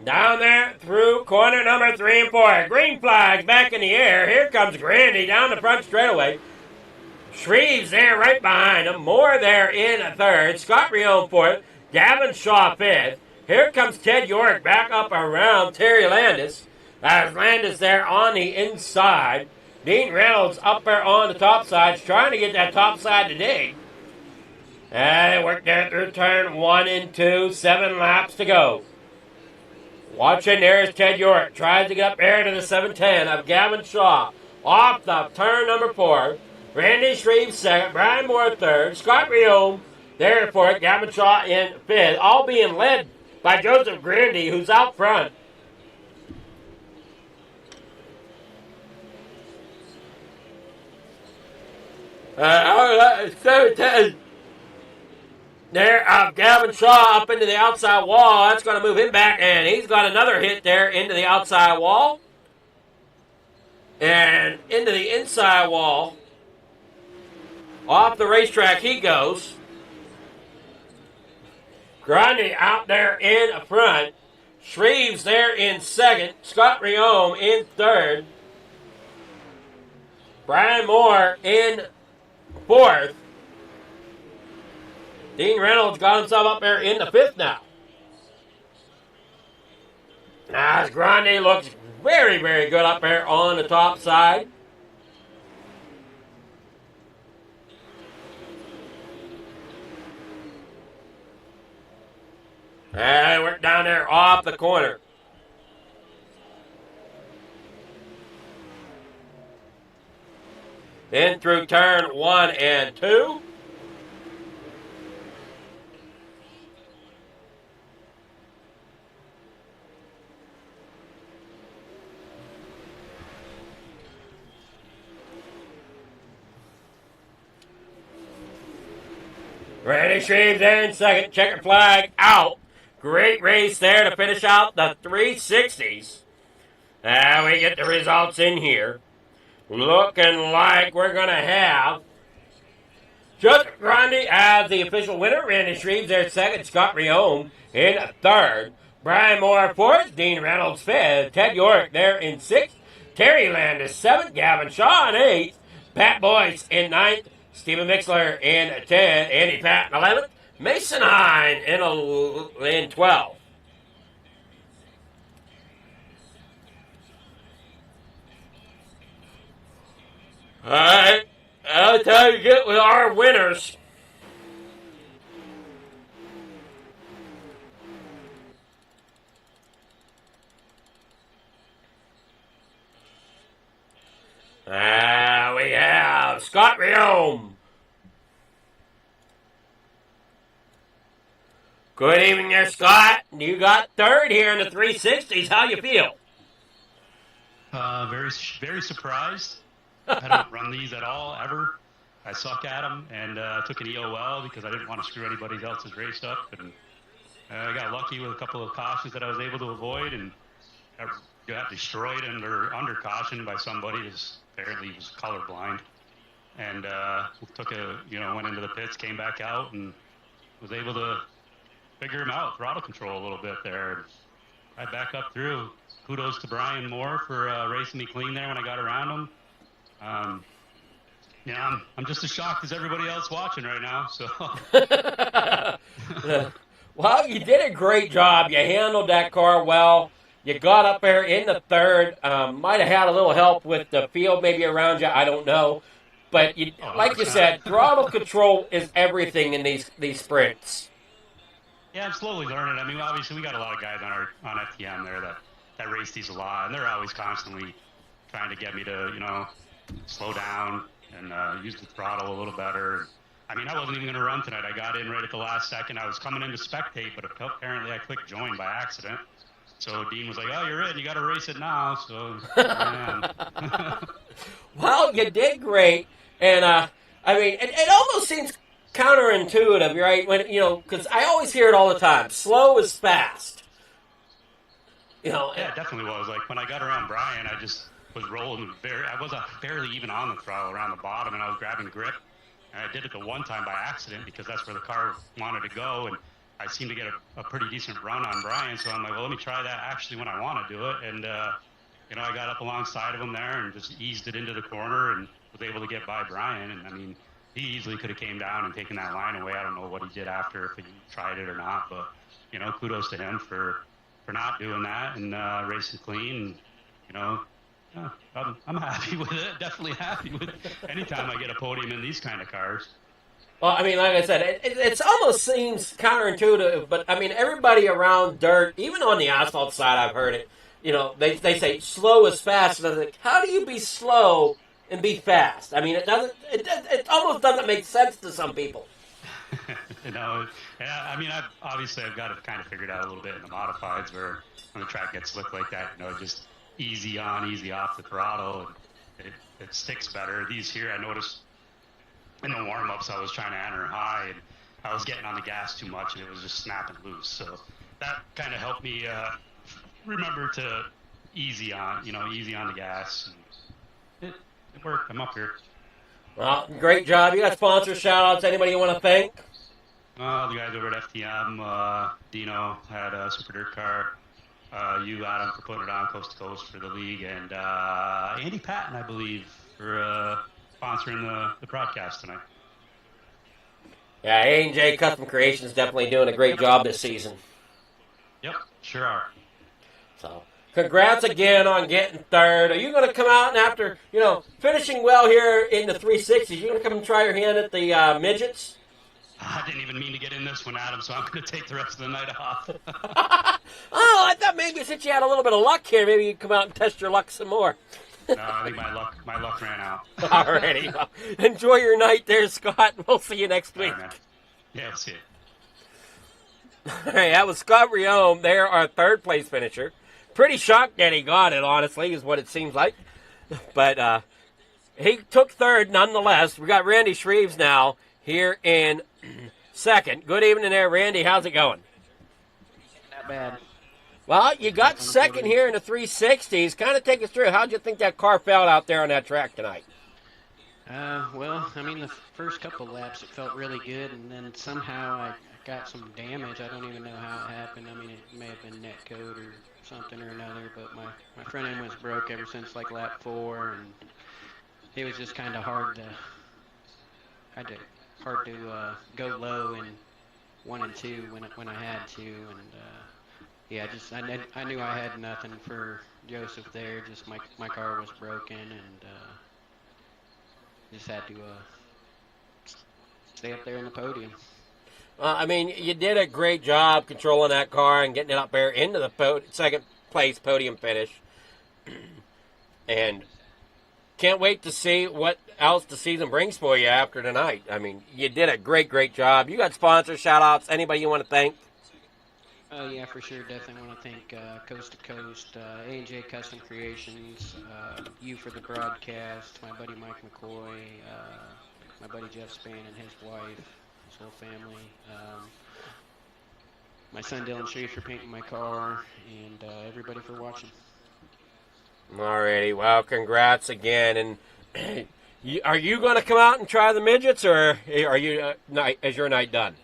Down there through corner number 3 and 4. Green flags back in the air. Here comes Grandy down the front straightaway. Shreves there right behind him. Moore there in third. Scott Rion fourth. Gavin Shaw fifth. Here comes Ted York back up around Terry Landis. As Landis there on the inside. Dean Reynolds up there on the top side. Trying to get that top side to dig. And they work there through turn 1 and 2. 7 laps to go. Watching there is Ted York. Tries to get up there to the 710 of Gavin Shaw. Off the turn number 4. Randy Shreves second. Brian Moore third. Scott Riom there for it. Gavin Shaw in fifth. All being led by Joseph Grandy, who's out front. There of Gavin Shaw up into the outside wall. That's going to move him back, and he's got another hit there into the outside wall. And into the inside wall. Off the racetrack he goes. Grundy out there in front. Shreves there in second. Scott Riom in third. Brian Moore in fourth. Dean Reynolds got himself up there in the fifth now. As Grundy looks very, very good up there on the top side. And we're down there off the corner. In through turn 1 and 2. Randy Shreves there in second. Checkered flag out. Great race there to finish out the 360s. And we get the results in here. Looking like we're going to have Joseph Grundy as the official winner. Randy Shreves there second. Scott Riom in third. Brian Moore fourth. Dean Reynolds fifth. Ted York there in sixth. Terry Landis seventh. Gavin Shaw in eighth. Pat Boyce in ninth. Stephen Mixler in 10th. Andy Patton 11th. Mason Hine in 12th. All right. That's how you get with our winners. We have Scott Riom. Good evening there, Scott. You got third here in the 360s. How you feel? Very, very surprised. I don't run these at all, ever. I suck at them, and took an EOL because I didn't want to screw anybody else's race up. And I got lucky with a couple of cautions that I was able to avoid, and I got destroyed under caution by somebody who apparently was colorblind. And went into the pits, came back out, and was able to figure him out, throttle control a little bit there. I back up through. Kudos to Brian Moore for racing me clean there when I got around him. I'm just as shocked as everybody else watching right now. So, Well, you did a great job. You handled that car well. You got up there in the third. Might have had a little help with the field maybe around you. I don't know. But you, like you said, throttle control is everything in these sprints. Yeah, I'm slowly learning. I mean, obviously, we got a lot of guys on FTM there that race these a lot, and they're always constantly trying to get me to, slow down and use the throttle a little better. I mean, I wasn't even going to run tonight. I got in right at the last second. I was coming in to spectate, but apparently I clicked join by accident. So Dean was like, "Oh, you're in. You got to race it now." So, Well, you did great, and I mean, it almost seems counterintuitive, right? When because I always hear it all the time: slow is fast. Yeah, it definitely was. Like when I got around Brian, I just was rolling I was barely even on the throttle around the bottom, and I was grabbing grip. And I did it the one time by accident because that's where the car wanted to go, and I seemed to get a pretty decent run on Brian. So I'm like, well, let me try that actually when I want to do it. And I got up alongside of him there and just eased it into the corner and was able to get by Brian. And I mean, he easily could have came down and taken that line away. I don't know what he did after, if he tried it or not, but kudos to him for not doing that and racing clean. Yeah, I'm happy with it. Definitely happy with it. Anytime I get a podium in these kind of cars. Well, I mean, like I said, it almost seems counterintuitive, but I mean, everybody around dirt, even on the asphalt side, I've heard it. They say slow is fast, and I was like, how do you be slow and be fast? I mean, it almost doesn't make sense to some people. Yeah, I mean, I've got it kind of figured out a little bit in the modifieds where when the track gets slick like that, just easy on, easy off the throttle, and it sticks better. These here, I noticed in the warm-ups, I was trying to enter high, and I was getting on the gas too much, and it was just snapping loose. So that kind of helped me remember to easy on the gas. And it worked. I'm up here. Well, great job. You got sponsor shout-outs. Anybody you want to thank? The guys over at FTM, Dino had a Super Dirt car. You, Adam, for putting it on Coast to Coast for the league, and Andy Patton, I believe, for sponsoring the broadcast tonight. Yeah, A&J Custom Creations definitely doing a great job this season. Yep, sure are. So, congrats again on getting third. Are you going to come out and after, finishing well here in the 360s, you going to come and try your hand at the midgets? I didn't even mean to get in this one, Adam, so I'm going to take the rest of the night off. Oh, I thought maybe since you had a little bit of luck here, maybe you'd come out and test your luck some more. No, I think my luck ran out. Alrighty. Well, enjoy your night there, Scott. We'll see you next week. Right, yeah, we'll see you. All right, that was Scott Riome. They're our third place finisher. Pretty shocked that he got it, honestly, is what it seems like. But he took third nonetheless. We got Randy Shreves now here in second. Good evening there, Randy. How's it going? Not bad. Well, you got second here in the 360s. Kind of take us through. How'd you think that car felt out there on that track tonight? Well, I mean, the first couple laps it felt really good, and then somehow I got some damage. I don't even know how it happened. I mean, it may have been net code or something or another, but my front end was broke ever since like lap 4, and it was just kind of hard to go low in 1 and 2 when I had to, and yeah, I knew I had nothing for Joseph there. Just my car was broken, and just had to stay up there in the podium. I mean, you did a great job controlling that car and getting it up there into the second place podium finish. And can't wait to see what else the season brings for you after tonight. I mean, you did a great job. You got sponsors, shout-outs, anybody you want to thank? Oh, yeah, for sure. Definitely want to thank Coast to Coast, A&J Custom Creations, you for the broadcast, my buddy Mike McCoy, my buddy Jeff Spann and his wife, his whole family, my son Dylan Schaefer for painting my car, and everybody for watching. Alrighty, well, congrats again. And are you going to come out and try the midgets, or are you is your night done?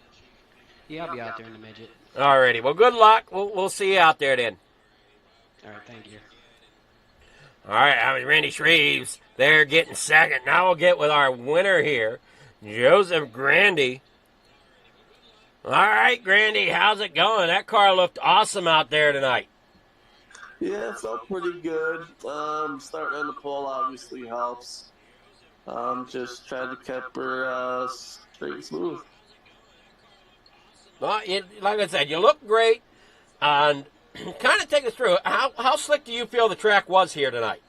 Yeah, I'll be out there in the midget. Alrighty, well, good luck. We'll see you out there then. All right, thank you. All right, I mean, Randy Shreves, they're getting second. Now we'll get with our winner here, Joseph Grandy. All right, Grandy, how's it going? That car looked awesome out there tonight. Yeah, it felt pretty good. Starting on the pole obviously helps. Just trying to keep her straight and smooth. Well, like I said, you look great. And kind of take us through, how slick do you feel the track was here tonight?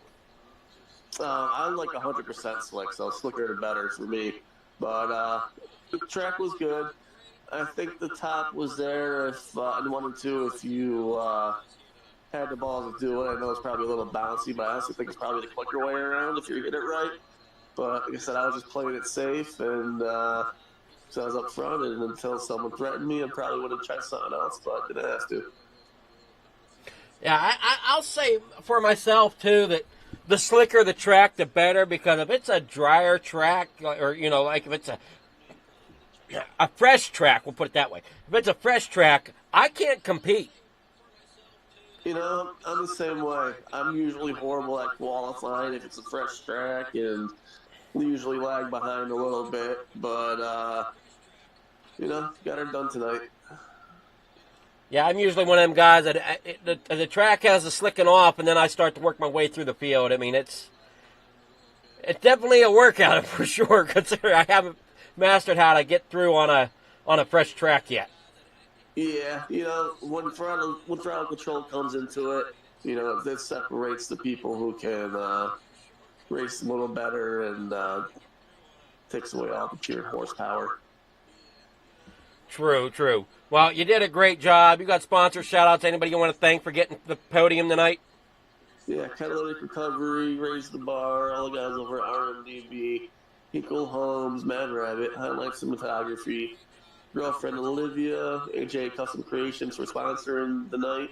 I'm like 100% slick, so slicker the better for me. But the track was good. I think the top was there if in 1 and 2 if you had the balls to do it. I know it's probably a little bouncy, but I honestly think it's probably the quicker way around if you hit it right. But like I said, I was just playing it safe, and so I was up front, and until someone threatened me, I probably would have tried something else, but didn't have to. Yeah, I'll say for myself, too, that the slicker the track, the better, because if it's a drier track, or, like if it's a fresh track, we'll put it that way. If it's a fresh track, I can't compete. I'm the same way. I'm usually horrible at qualifying if it's a fresh track, and usually lag behind a little bit, but, got her done tonight. Yeah, I'm usually one of them guys that the track has the slicking off, and then I start to work my way through the field. I mean, it's definitely a workout for sure, considering I haven't mastered how to get through on a fresh track yet. Yeah, when throttle control comes into it, this separates the people who can race a little better and takes away all the pure horsepower. True. Well, you did a great job. You got sponsor shout-outs. Anybody you want to thank for getting the podium tonight? Yeah, Catalytic Recovery, Raise the Bar, all the guys over at RMDB, Hinkle Homes, Mad Rabbit, Highlight Cinematography, girlfriend Olivia, AJ Custom Creations for sponsoring the night,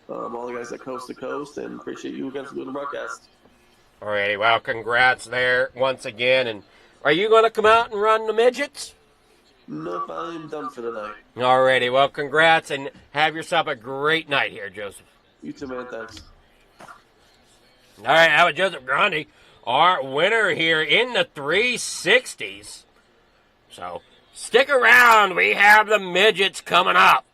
all the guys at Coast to Coast, and appreciate you guys for doing the broadcast. Alrighty, well, congrats there once again. And are you going to come out and run the midgets? Nope, I'm done for the night. Alrighty, well, congrats, and have yourself a great night here, Joseph. You too, man. Thanks. All right, that was Joseph Grandi, our winner here in the 360s. So stick around. We have the midgets coming up.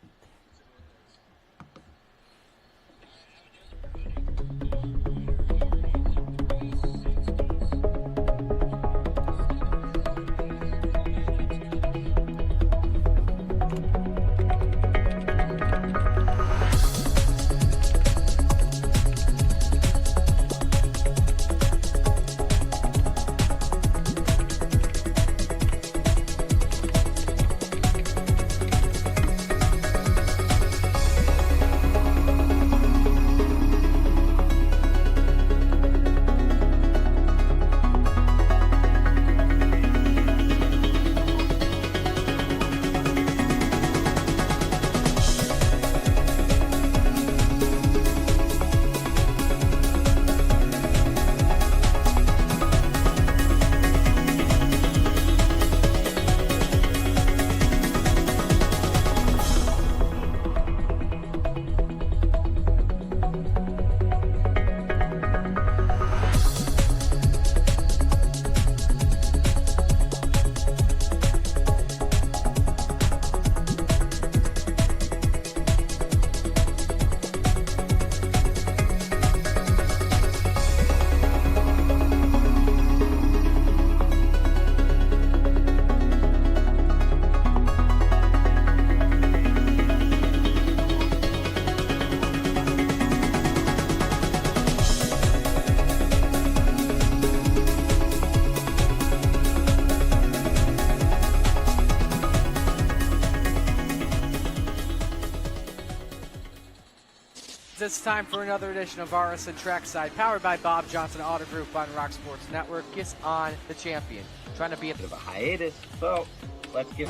It's time for another edition of RSN Trackside, powered by Bob Johnson Auto Group on Rock Sports Network. Gets on the champion, trying to be a bit of a hiatus. So let's get.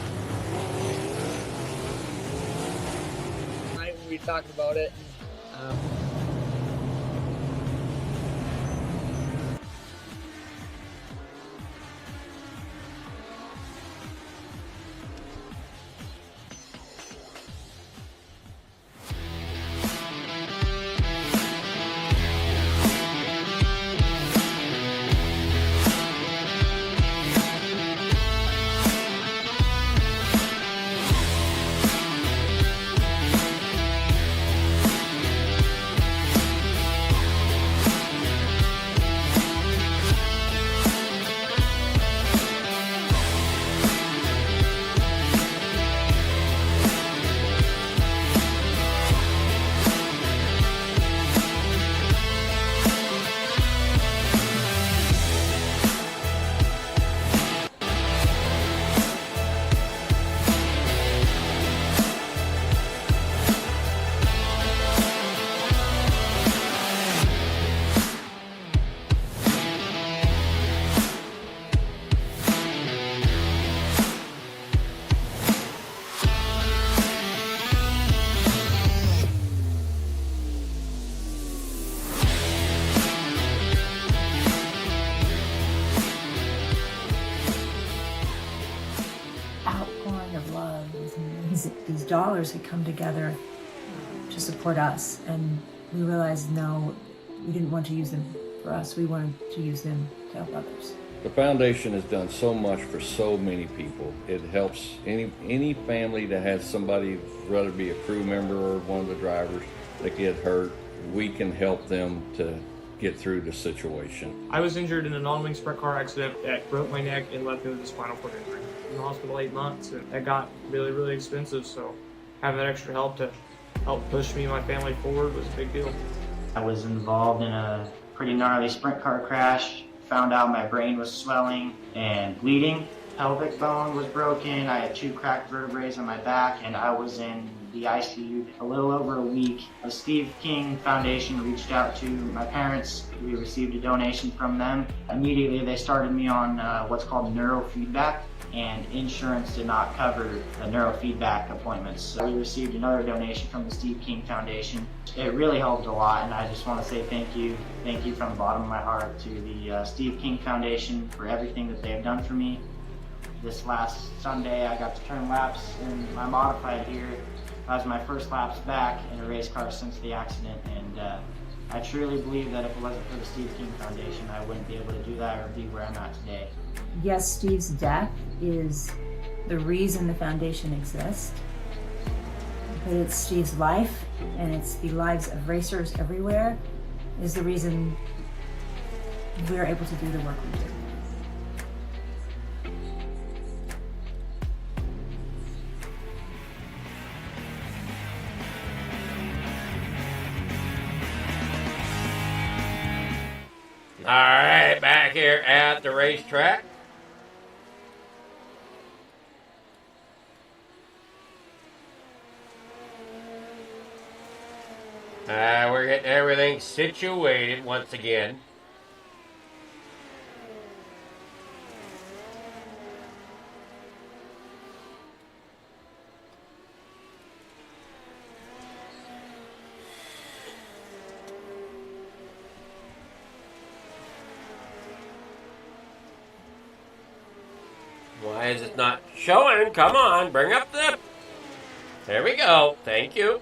Tonight we talked about it. dollars had come together to support us, and we realized no, we didn't want to use them for us. We wanted to use them to help others. The foundation has done so much for so many people. It helps any family that has somebody, whether it be a crew member or one of the drivers, that get hurt. We can help them to get through the situation. I was injured in a non-wing sprint car accident that broke my neck and left me with a spinal cord injury. In the hospital 8 months, and that got really, really expensive. So having that extra help to help push me and my family forward was a big deal. I was involved in a pretty gnarly sprint car crash. Found out my brain was swelling and bleeding. Pelvic bone was broken. I had 2 cracked vertebrae on my back, and I was in the ICU a little over a week. The Steve King Foundation reached out to my parents. We received a donation from them. Immediately they started me on what's called neurofeedback, and insurance did not cover the neurofeedback appointments. So we received another donation from the Steve King Foundation. It really helped a lot, and I just want to say thank you from the bottom of my heart to the Steve King Foundation for everything that they have done for me. This last Sunday I got to turn laps in my modified here. That was my first laps back in a race car since the accident, and I truly believe that if it wasn't for the Steve King Foundation, I wouldn't be able to do that or be where I'm at today. Yes, Steve's death is the reason the foundation exists, but it's Steve's life, and it's the lives of racers everywhere, is the reason we're able to do the work we do. All right, back here at the racetrack. We're getting everything situated once again. Why is it not showing? Come on, bring up the... There we go. Thank you.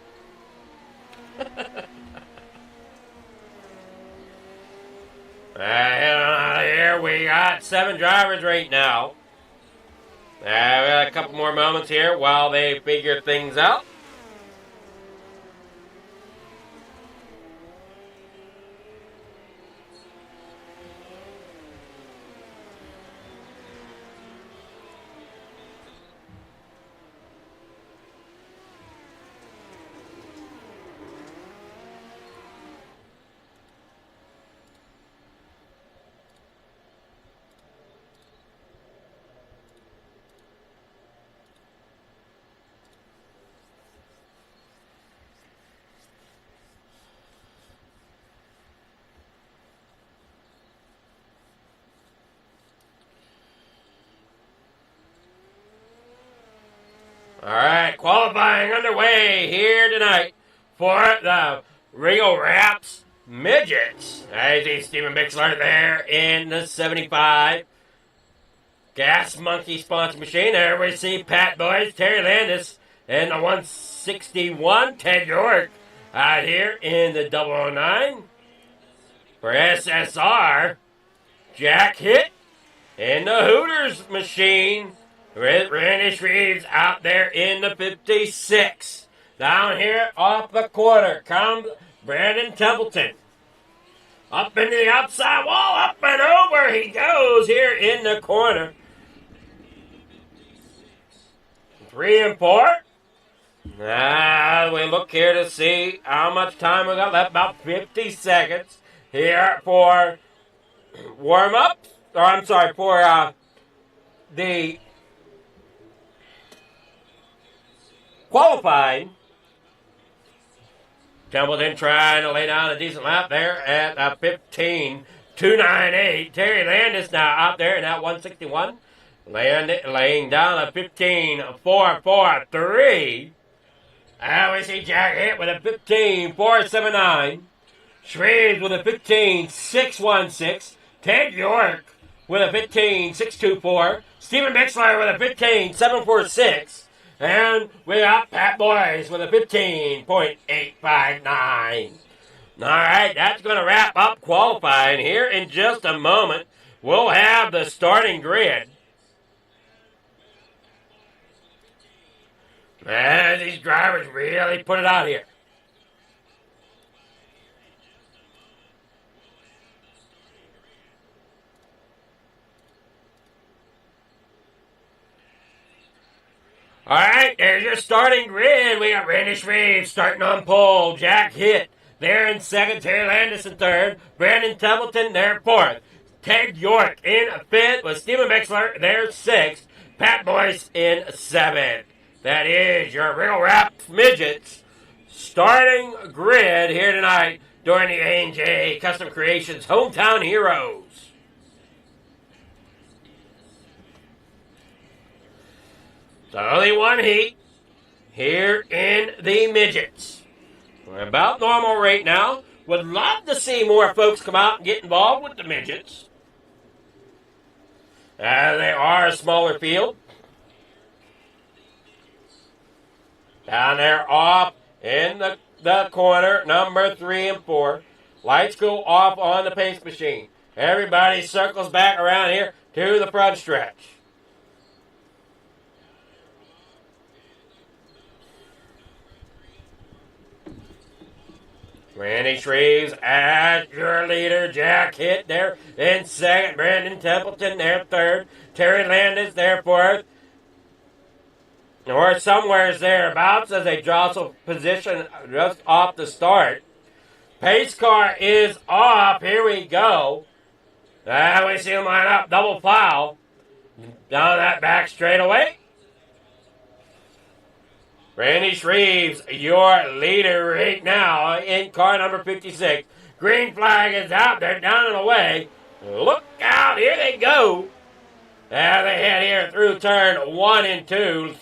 Here we got 7 drivers right now. We got a couple more moments here while they figure things out. All right, qualifying underway here tonight for the Rio Raps Midgets. I see Stephen Bixler there in the 75 Gas Monkey sponsor machine. There we see Pat Boys, Terry Landis in the 161. Ted York out here in the 009. For SSR, Jack Hitt in the Hooters machine. Randy Shreves out there in the 56. Down here off the quarter comes Brandon Templeton. Up into the outside wall, up and over he goes here in the corner. 3 and 4. We look here to see how much time we got left. About 50 seconds here for warm-up. Or I'm sorry, for the qualifying. Templeton trying to lay down a decent lap there at 15.298. Terry Landis now out there in that 161. Laying down a 15.443. And we see Jack Hitt with a 15.479. Shreves with a 15.616. Ted York with a 15.624. Stephen Bixler with a 15.746. And we got Pat Boys with a 15.859. All right, that's going to wrap up qualifying. Here in just a moment, we'll have the starting grid. Man, these drivers really put it out here. All right, there's your starting grid. We got Randy Shreve starting on pole. Jack Hitt there in second. Terry Landis in third. Brandon Templeton there fourth. Ted York in fifth with Steven Mixler there sixth. Pat Boyce in seventh. That is your Real Rap Midgets starting grid here tonight during the A&J Custom Creations Hometown Heroes. So only one heat here in the midgets. We're about normal right now. Would love to see more folks come out and get involved with the midgets. They are a smaller field. Down there off in the corner, number 3 and 4. Lights go off on the pace machine. Everybody circles back around here to the front stretch. Randy Shreves as your leader. Jack Hitt there in second. Brandon Templeton there third. Terry Landis there fourth. Or somewhere's thereabouts as they jostle position just off the start. Pace car is off. Here we go. We see them line up. Double foul. Down that back straightaway. Randy Shreves, your leader right now in car number 56. Green flag is out there, down and away. Look out, here they go. There they head here through turn 1 and 2.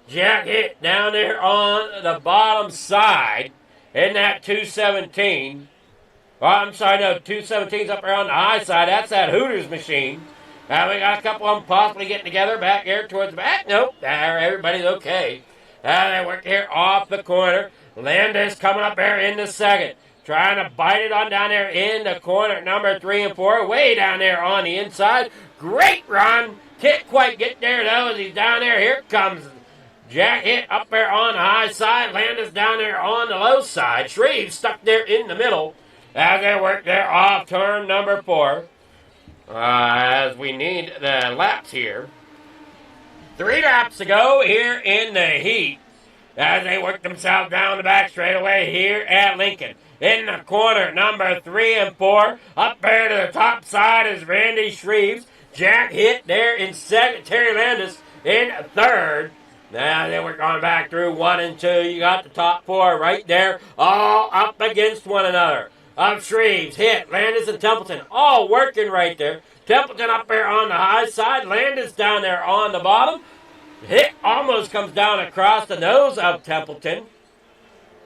Jack Hitt down there on the bottom side in that 217. Oh, I'm sorry, no, 217's up there on the high side. That's that Hooters machine. We got a couple of them possibly getting together back here towards the back. Nope, there, everybody's okay. They work here off the corner. Landis coming up there in the second. Trying to bite it on down there in the corner, number 3 and 4. Way down there on the inside. Great run. Can't quite get there, though, as he's down there. Here comes Jack Hitt up there on the high side. Landis down there on the low side. Shreve stuck there in the middle as they work there off turn number 4. As we need the laps here. 3 laps to go here in the heat as they work themselves down the back straightaway here at Lincoln. In the corner, number 3 and 4. Up there to the top side is Randy Shreves. Jack Hitt there in second. Terry Landis in third. Now they were going back through 1 and 2. You got the top 4 right there, all up against one another. Of Shreves, Hitt, Landis, and Templeton all working right there. Templeton up there on the high side. Landis down there on the bottom. Hitt almost comes down across the nose of Templeton.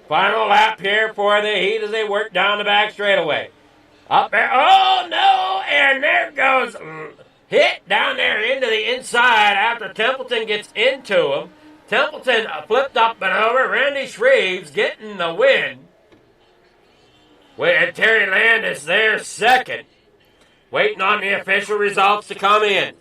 Final lap here for the heat as they work down the back straightaway. Up there. Oh, no. And there goes Hitt down there into the inside after Templeton gets into him. Templeton flipped up and over. Randy Shreves getting the win. With Terry Landis there second. Waiting on the official results to come in.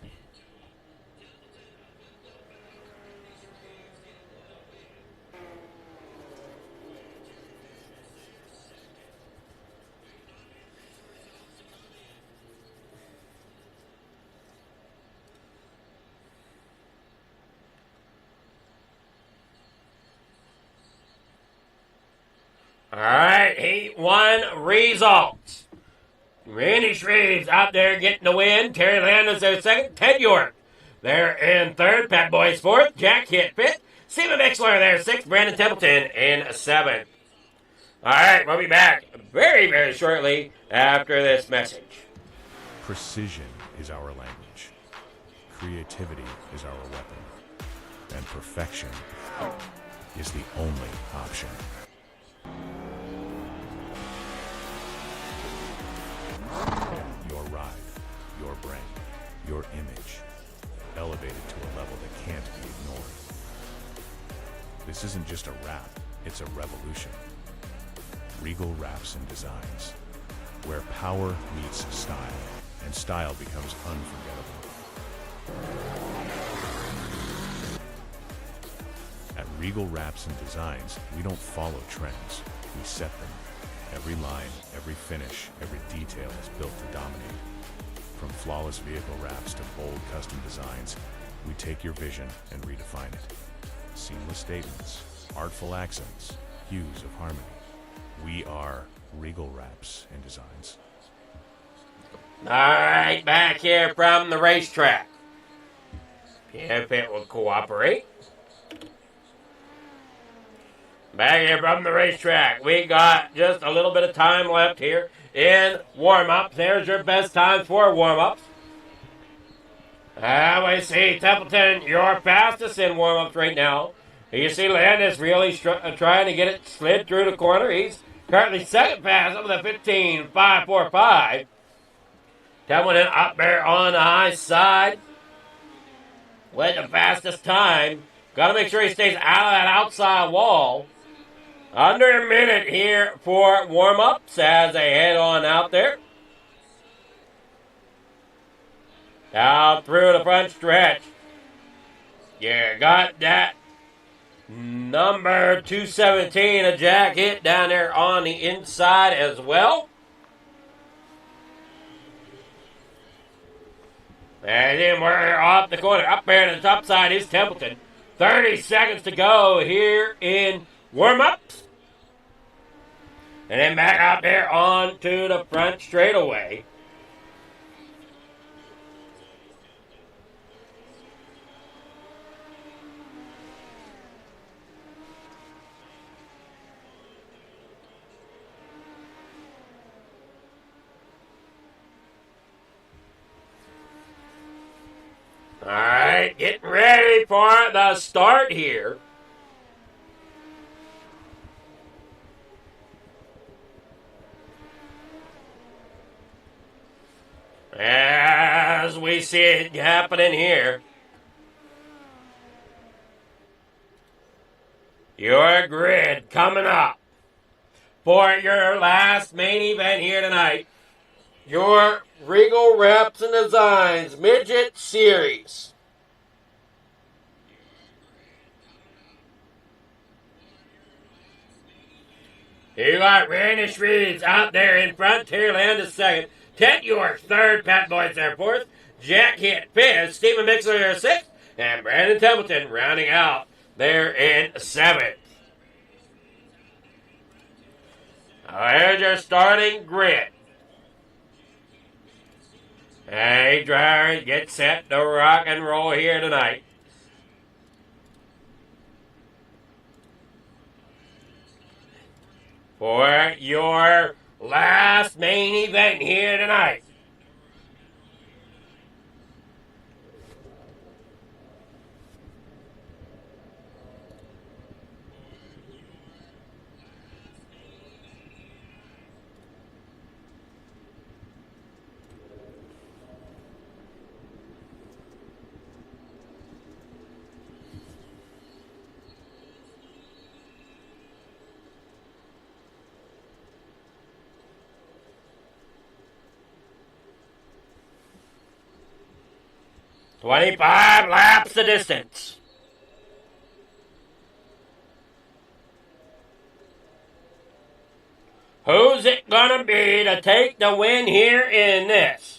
All right, Heat 1 results. Randy Shreves out there getting the win. Terry Landis there second. Ted York there in third. Pat Boyce fourth. Jack Hitt fifth. Steven Mixler there sixth. Brandon Templeton in seventh. All right, we'll be back very, very shortly after this message. Precision is our language. Creativity is our weapon. And perfection is the only option. Your ride, your brand, your image, elevated to a level that can't be ignored. This isn't just a wrap, it's a revolution. Regal Wraps and Designs, where power meets style, and style becomes unforgettable. At Regal Wraps and Designs, we don't follow trends, we set them. Every line, every finish, every detail is built to dominate. From flawless vehicle wraps to bold custom designs, we take your vision and redefine it. Seamless statements, artful accents, hues of harmony. We are Regal Wraps and Designs. All right, back here from the racetrack. If it will cooperate. Back here from the racetrack. We got just a little bit of time left here in warm-ups. There's your best time for warm-ups. We see Templeton, your fastest in warm-ups right now. You see Landis really trying to get it slid through the corner. He's currently second fast with a 15.545. Templeton up there on the high side with the fastest time. Got to make sure he stays out of that outside wall. Under a minute here for warm-ups as they head on out there. Down through the front stretch. You got that number 217, a jack hit down there on the inside as well. And then we're off the corner. Up there to the top side is Templeton. 30 seconds to go here in warm-ups. And then back out there onto the front straightaway. All right, getting ready for the start here. As we see it happening here. Your grid coming up for your last main event here tonight. Your Regal Wraps and Designs Midget Series. You got Randy Shreves out there in front. Terry Landis second. Ted York third. Pat Boyd there fourth. Jack Hitt fifth. Stephen Mixler there sixth. And Brandon Templeton rounding out there in seventh. There's your starting grid. Hey, drivers, get set to rock and roll here tonight. For your last main event here tonight. "25 laps the distance. Who's it gonna be to take the win here in this?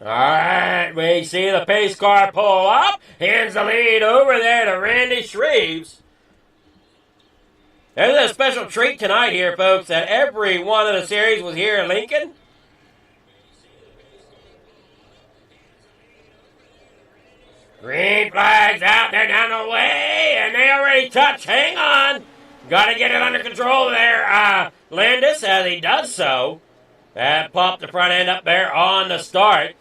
All right, we see the pace car pull up. Hands the lead over there to Randy Shreves. There's a special treat tonight here, folks, that every one of the series was here in Lincoln. Green flags out there down the way, and they already touch. Hang on. Got to get it under control there, Landis, as he does so. That popped the front end up there on the start.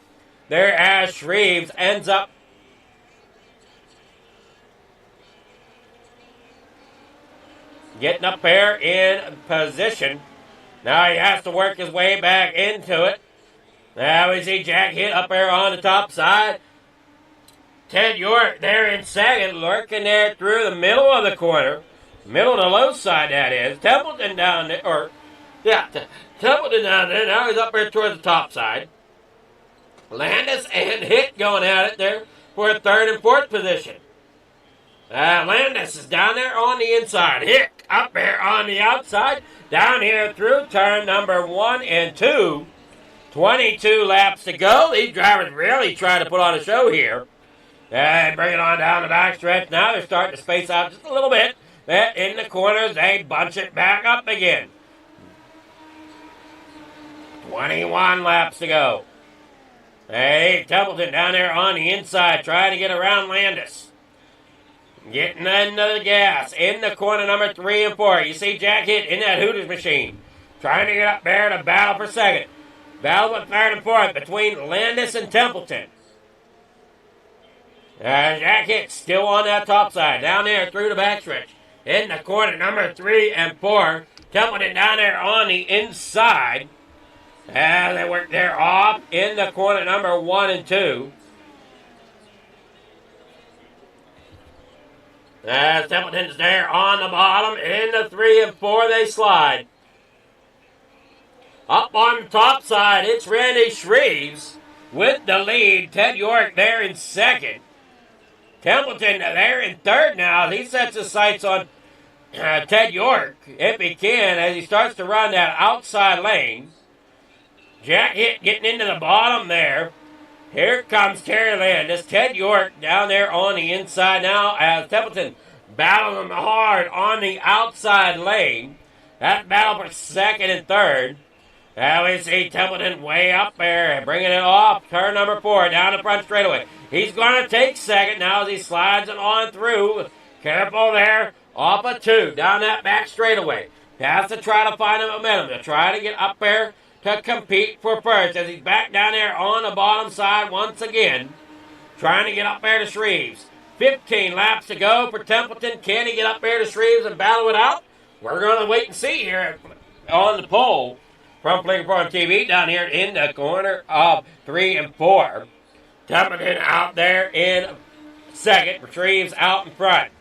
There as Shreves ends up getting up there in position. Now he has to work his way back into it. Now we see Jack Hitt up there on the top side. Ted York there in second, lurking there through the middle of the corner. Middle of the low side, that is. Templeton down there, Templeton down there. Now he's up there towards the top side. Landis and Hitt going at it there for a third and fourth position. Landis is down there on the inside. Hitt up there on the outside. Down here through turn number 1 and 2. 22 laps to go. These drivers really try to put on a show here. Bring it on down the backstretch. Now they're starting to space out just a little bit. In the corners, they bunch it back up again. 21 laps to go. Templeton down there on the inside trying to get around Landis. Getting into the gas in the corner number 3 and 4. You see Jack Hitt in that Hooters machine. Trying to get up there to battle for second. Battle for third and fourth between Landis and Templeton. Jack Hitt still on that top side. Down there through the backstretch. In the corner number 3 and 4. Templeton down there on the inside. They work there off in the corner number 1 and 2. Templeton's there on the bottom. In the 3 and 4 they slide. Up on the top side, it's Randy Shreves with the lead. Ted York there in second. Templeton there in third now. He sets his sights on Ted York, if he can, as he starts to run that outside lane. Jack Hitt getting into the bottom there. Here comes Terry Landis. Ted York down there on the inside now as Templeton battles him hard on the outside lane. That battle for second and third. Now we see Templeton way up there, bringing it off. Turn number 4 down the front straightaway. He's going to take second now as he slides it on through. Careful there. Off of 2 down that back straightaway. Has to try to find a momentum to try to get up there to compete for first as he's back down there on the bottom side once again. Trying to get up there to Shreves. 15 laps to go for Templeton. Can he get up there to Shreves and battle it out? We're going to wait and see here on the pole from Flicker Farm TV down here in the corner of 3 and 4. Templeton out there in second. Shreves out in front.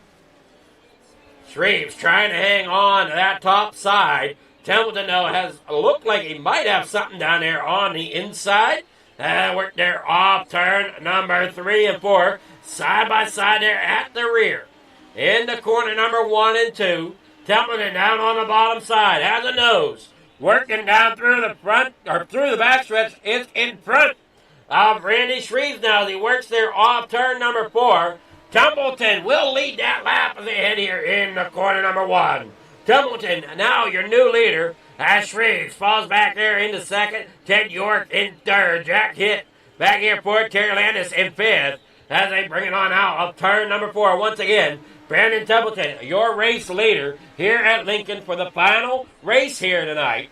Shreves trying to hang on to that top side. Templeton, though, has looked like he might have something down there on the inside. Work there off turn number 3 and 4. Side by side there at the rear. In the corner number 1 and 2. Templeton down on the bottom side. Has a nose. Working down through the front, or through the backstretch. Is in front of Randy Shreves now as he works there off turn number 4. Templeton will lead that lap as they head here in the corner number 1. Templeton, now your new leader, as Shreves falls back there into second. Ted York in third. Jack Hitt back here fourth. Terry Landis in fifth as they bring it on out of turn number 4 once again. Brandon Templeton, your race leader here at Lincoln for the final race here tonight.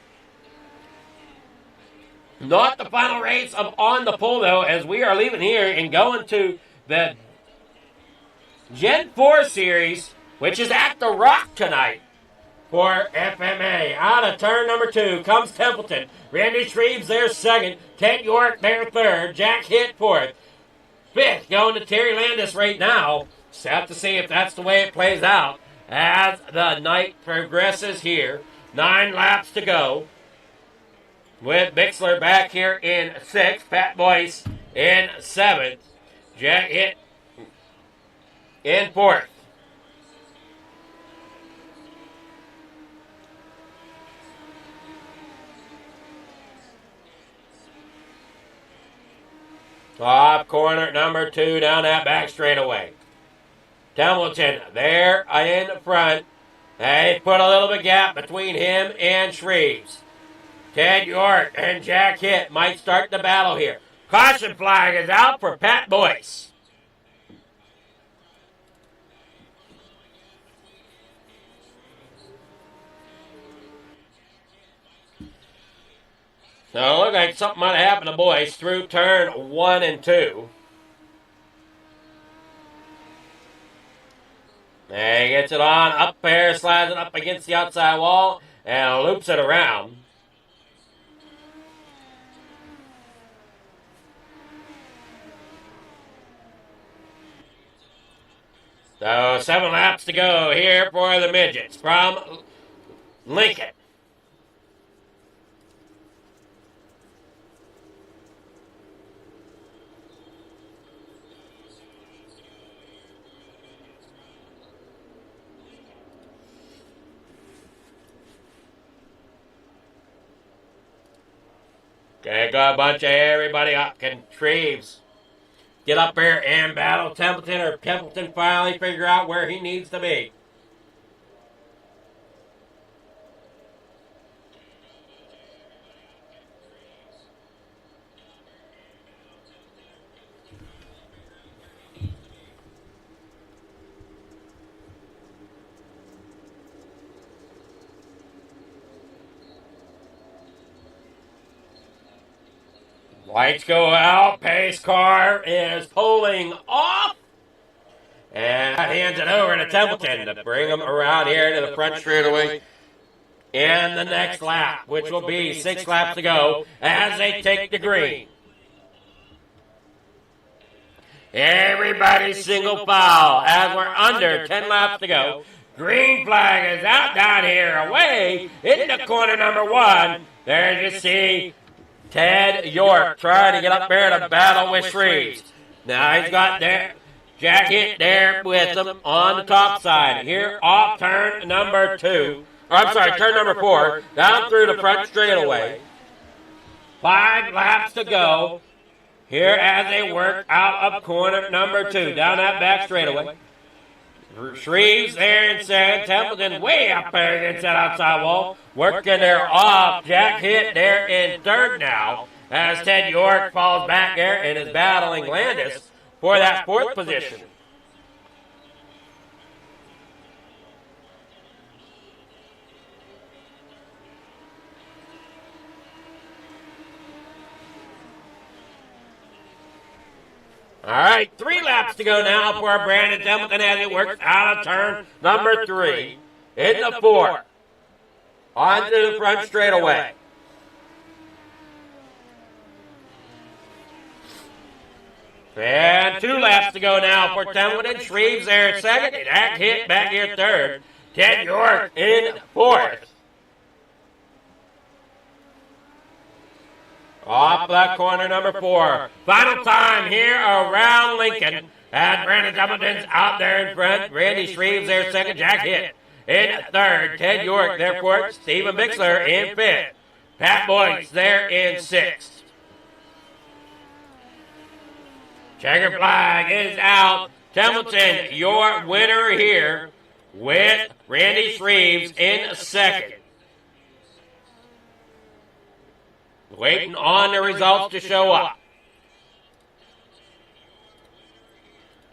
Not the final race of On the Pole, though, as we are leaving here and going to the Gen 4 Series, which is at the Rock tonight for FMA. Out of turn number 2 comes Templeton. Randy Shreves there second. Ted York there third. Jack Hitt fourth. Fifth going to Terry Landis right now. Just have to see if that's the way it plays out as the night progresses here. 9 laps to go. With Bixler back here in 6th. Pat Boyce in 7th. Jack Hitt in 4th. Top corner number 2 down that back straightaway. Templeton there in front. They put a little bit of gap between him and Shreves. Ted York and Jack Hitt might start the battle here. Caution flag is out for Pat Boyce. So it looked like something might have happened to Boyce through turn 1 and 2. There he gets it on, up there, slides it up against the outside wall, and loops it around. So 7 laps to go here for the midgets from Lincoln. Okay, got a bunch of everybody up. Can Treves get up there and battle Templeton, or Templeton finally figure out where he needs to be? Lights go out. Pace car is pulling off. And hands it over to Templeton to bring him around here to the front straightaway in the next lap, which will be 6 laps to go as they take the green. Everybody single foul as we're under 10 laps to go. Green flag is out down here, away into corner number 1. There you see Ted York trying to get up there to battle with Shreves. Now he's got there Jack Hit there with him on the top side. Here off turn number 2. Turn number 4. Down through the front straightaway. 5 laps to go. Here as they work out of corner number 2. Down that back straightaway. Shreves there in second. Templeton way up there against that outside wall. Working there off. Jack Hit there in third now. As Ted York falls back there and is battling Landis for that 4th position. All right, 3 laps to go now for Brandon Templeton as he works out of turn number 3. Into 4. Onto the front straightaway. And 2 laps to go now for Templeton. Shreves there second. Jack Hit back here third. Ted York in 4th. Off that corner number 4. Final time here around Lincoln. And Brandon Templeton's out there in front. Randy Shreves there second. Jack Hit in third. Ted York there fourth. Stephen Bixler in 5th. Pat Boyce there in 6th. Checker flag is out. Templeton, your winner here with Randy Shreves in 2nd. Waiting on the results to show up.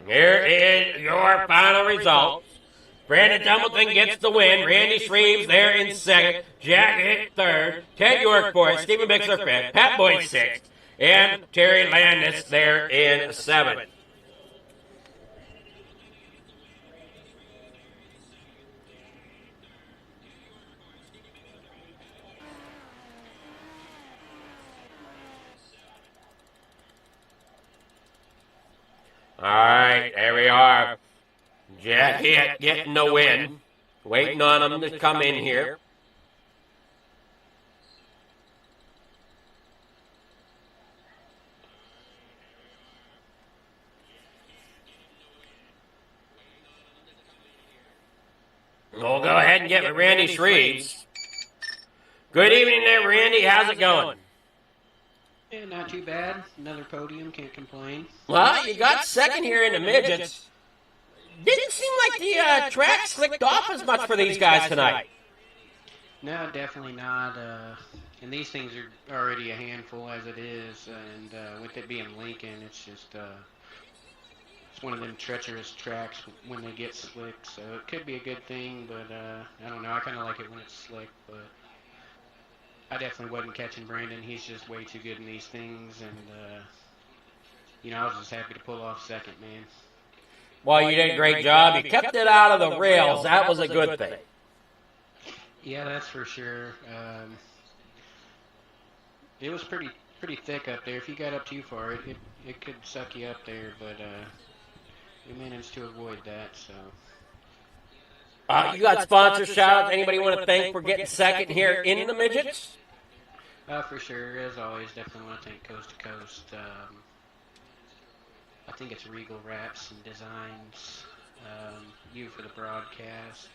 Here is your final results. Brandon Templeton gets the win. Randy Shreves there in 2nd. Jack Hit 3rd. Ted York 4th. Stephen Bixler 5th. Pat Boyce 6th. And Terry Landis there in 7th. All right, there we are. Jack Hit getting the win. Waiting on him to come in here. We'll go ahead and get with Randy Shreves. Good evening there, Randy. How's it going? Yeah, not too bad. Another podium, can't complain. Well, you got second here in the midgets. Didn't seem like the track slicked off as much for these guys tonight. No, definitely not. And these things are already a handful as it is. And with it being Lincoln, it's just it's one of them treacherous tracks when they get slick. So it could be a good thing, but I don't know. I kind of like it when it's slick, but I definitely wasn't catching Brandon. He's just way too good in these things, and I was just happy to pull off second, man. Well, you did a great job. You kept it out of the rails. That was a good thing. Yeah, that's for sure. It was pretty thick up there. If you got up too far, it could suck you up there, but we managed to avoid that. So. You got sponsor shout-outs? Anybody you want to thank for getting second here in the midgets? For sure. As always, definitely want to thank Coast to Coast. I think it's Regal Wraps and Designs. You for the broadcast.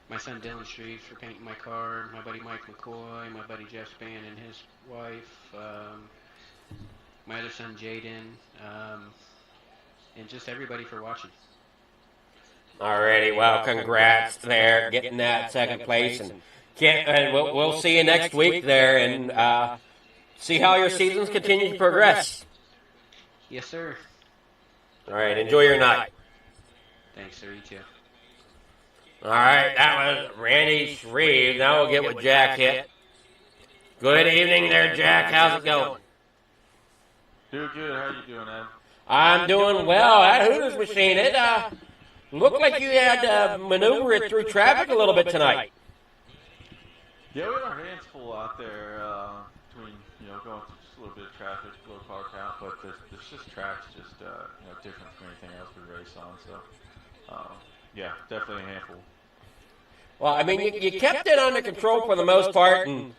My son Dylan Streves for painting my car. My buddy Mike McCoy. My buddy Jeff Spann and his wife. My other son Jaden. And just everybody for watching. Alrighty, well, congrats there, getting that second place, and we'll see you next week there, and see how your seasons continue to progress. Yes, sir. All right, enjoy your night. Thanks, sir. You too. All right, that was Randy Shreve. Now we'll get with Jack Hitt. Good evening there, Jack. How's it going? Doing good. How you doing, Ed? I'm doing well. That Hooters machine, it looked like you had to maneuver it through traffic a little bit tonight. Yeah, we had our hands full out there between, going through just a little bit of traffic, low car count, but there's just tracks just, different from anything else we race on. So, yeah, definitely a handful. Well, I mean, you kept it under control for the most part and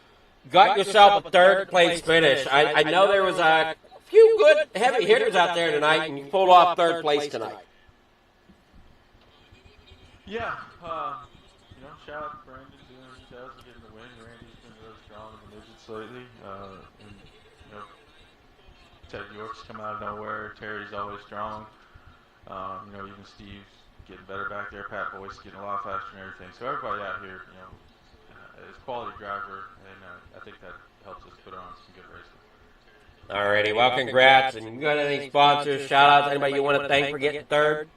got yourself a third place finish. I know there was a few good heavy hitters out there tonight, and you pulled off third place tonight. Yeah, shout out to Brandon doing what he does and getting the win. Randy's been really strong in the midgets lately. And Ted York's come out of nowhere. Terry's always strong. Even Steve's getting better back there. Pat Boyce getting a lot faster and everything. So everybody out here, is quality driver, and I think that helps us put on some good racing. Alrighty, well, congrats. And you got any sponsors, shout-outs, anybody you want to thank for getting third?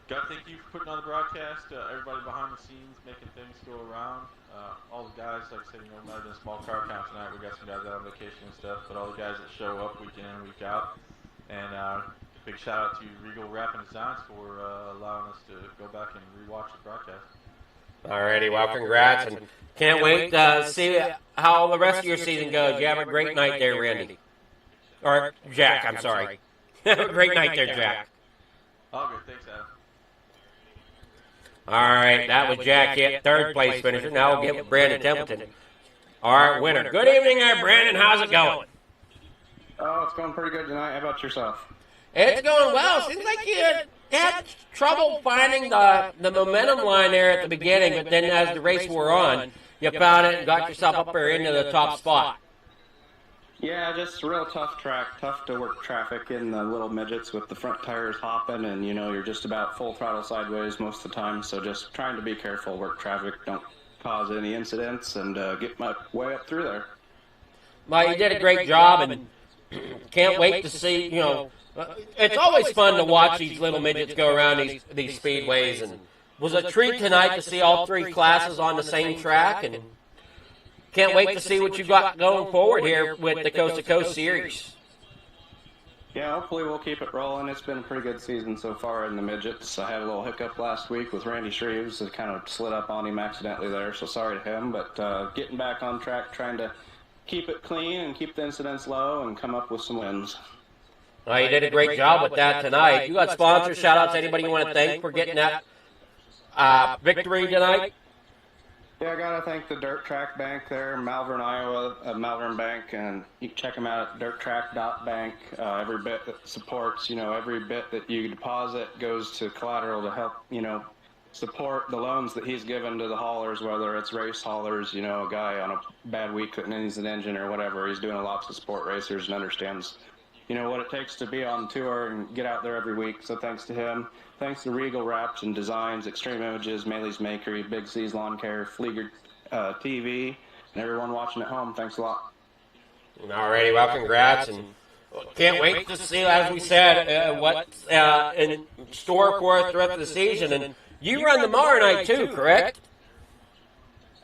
Got to thank you for putting on the broadcast. Everybody behind the scenes making things go around. All the guys, like I said, might have been a small car count tonight. We got some guys out on vacation and stuff, but all the guys that show up week in and week out. And big shout out to Regal Wrap and Designs for allowing us to go back and rewatch the broadcast. Alrighty, well, congrats, and can't wait to see how the rest of your season goes. You have a great night there, Randy. Or Jack, I'm sorry. Have a great night there, Jack. All good, thanks, Adam. All right, that was Jack Hitt, third place finisher. Now we'll get with Brandon Templeton, our winner. Good evening there, Brandon. How's it going? Oh, it's going pretty good tonight. How about yourself? It's going well. Seems like you had trouble finding the momentum line there at the beginning, but then as the race wore on, you found it and got yourself up there into the top spot. Yeah, just a real tough track, tough to work traffic in the little midgets with the front tires hopping, and you're just about full throttle sideways most of the time, so just trying to be careful, work traffic, don't cause any incidents, and get my way up through there. Well, you did a great job, and can't wait to see, it's always fun to watch these little midgets go around these speedways, and it was a treat tonight to see all three classes on the same track, and can't wait to see what you got going forward here with the Coast to Coast series. Yeah, hopefully we'll keep it rolling. It's been a pretty good season so far in the midgets. I had a little hiccup last week with Randy Shreves. It kind of slid up on him accidentally there, so sorry to him. But getting back on track, trying to keep it clean and keep the incidents low and come up with some wins. Well, you did a great job with that tonight. You got sponsors, shout-outs, anybody you want to thank for getting that victory tonight? Yeah, I got to thank the Dirt Track Bank there, Malvern, Iowa, Malvern Bank, and you can check them out at dirttrack.bank. Every bit that supports, every bit that you deposit goes to collateral to help, support the loans that he's given to the haulers, whether it's race haulers, a guy on a bad week that needs an engine or whatever. He's doing lots of sport racers and understands, what it takes to be on tour and get out there every week. So thanks to him. Thanks to Regal Wraps and Designs, Extreme Images, Maley's Makery, Big C's Lawn Care, Flieger TV, and everyone watching at home. Thanks a lot. Alrighty, well, congrats, and can't wait to see, as we said, what's in store for us the rest of the season. And you run tomorrow night too, correct?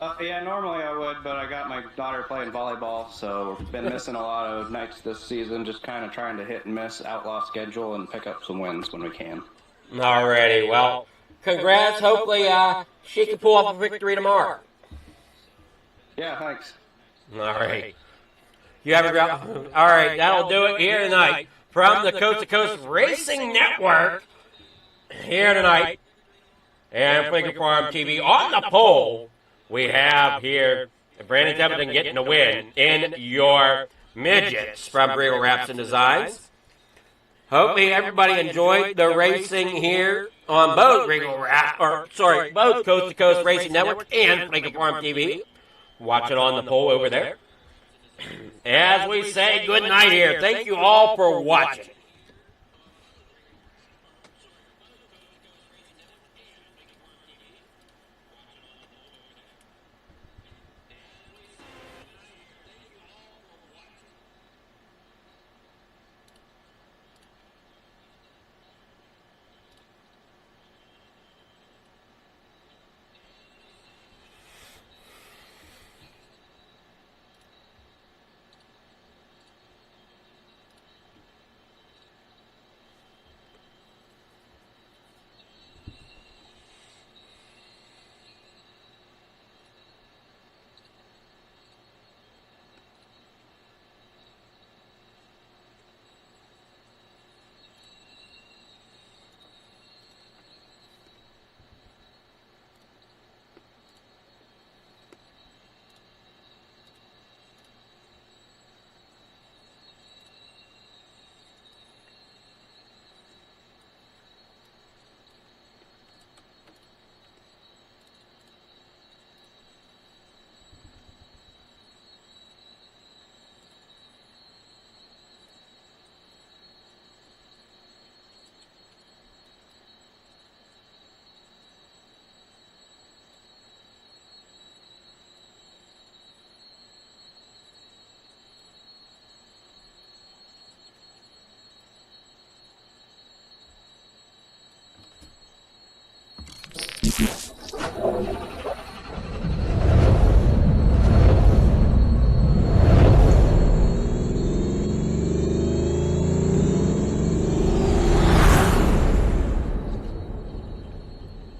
Yeah, normally I would, but I got my daughter playing volleyball, so we've been missing a lot of nights this season, just kind of trying to hit and miss outlaw schedule and pick up some wins when we can. Alrighty, well, congrats. Hopefully she can pull off a victory tomorrow. Yeah, thanks. All right. You have a great. All right, that'll do it here tonight from the Coast to Coast Racing Network. Here tonight, and Flinker Farm TV on the pole. We have here Brandon Templeton getting the win in your midgets from Regal Wraps and Designs. Hopefully everybody enjoyed the racing here on both both Coast to Coast Racing Network and Flinker Farm TV. Watch it on the pole over there. As we say good night here, thank you all for watching.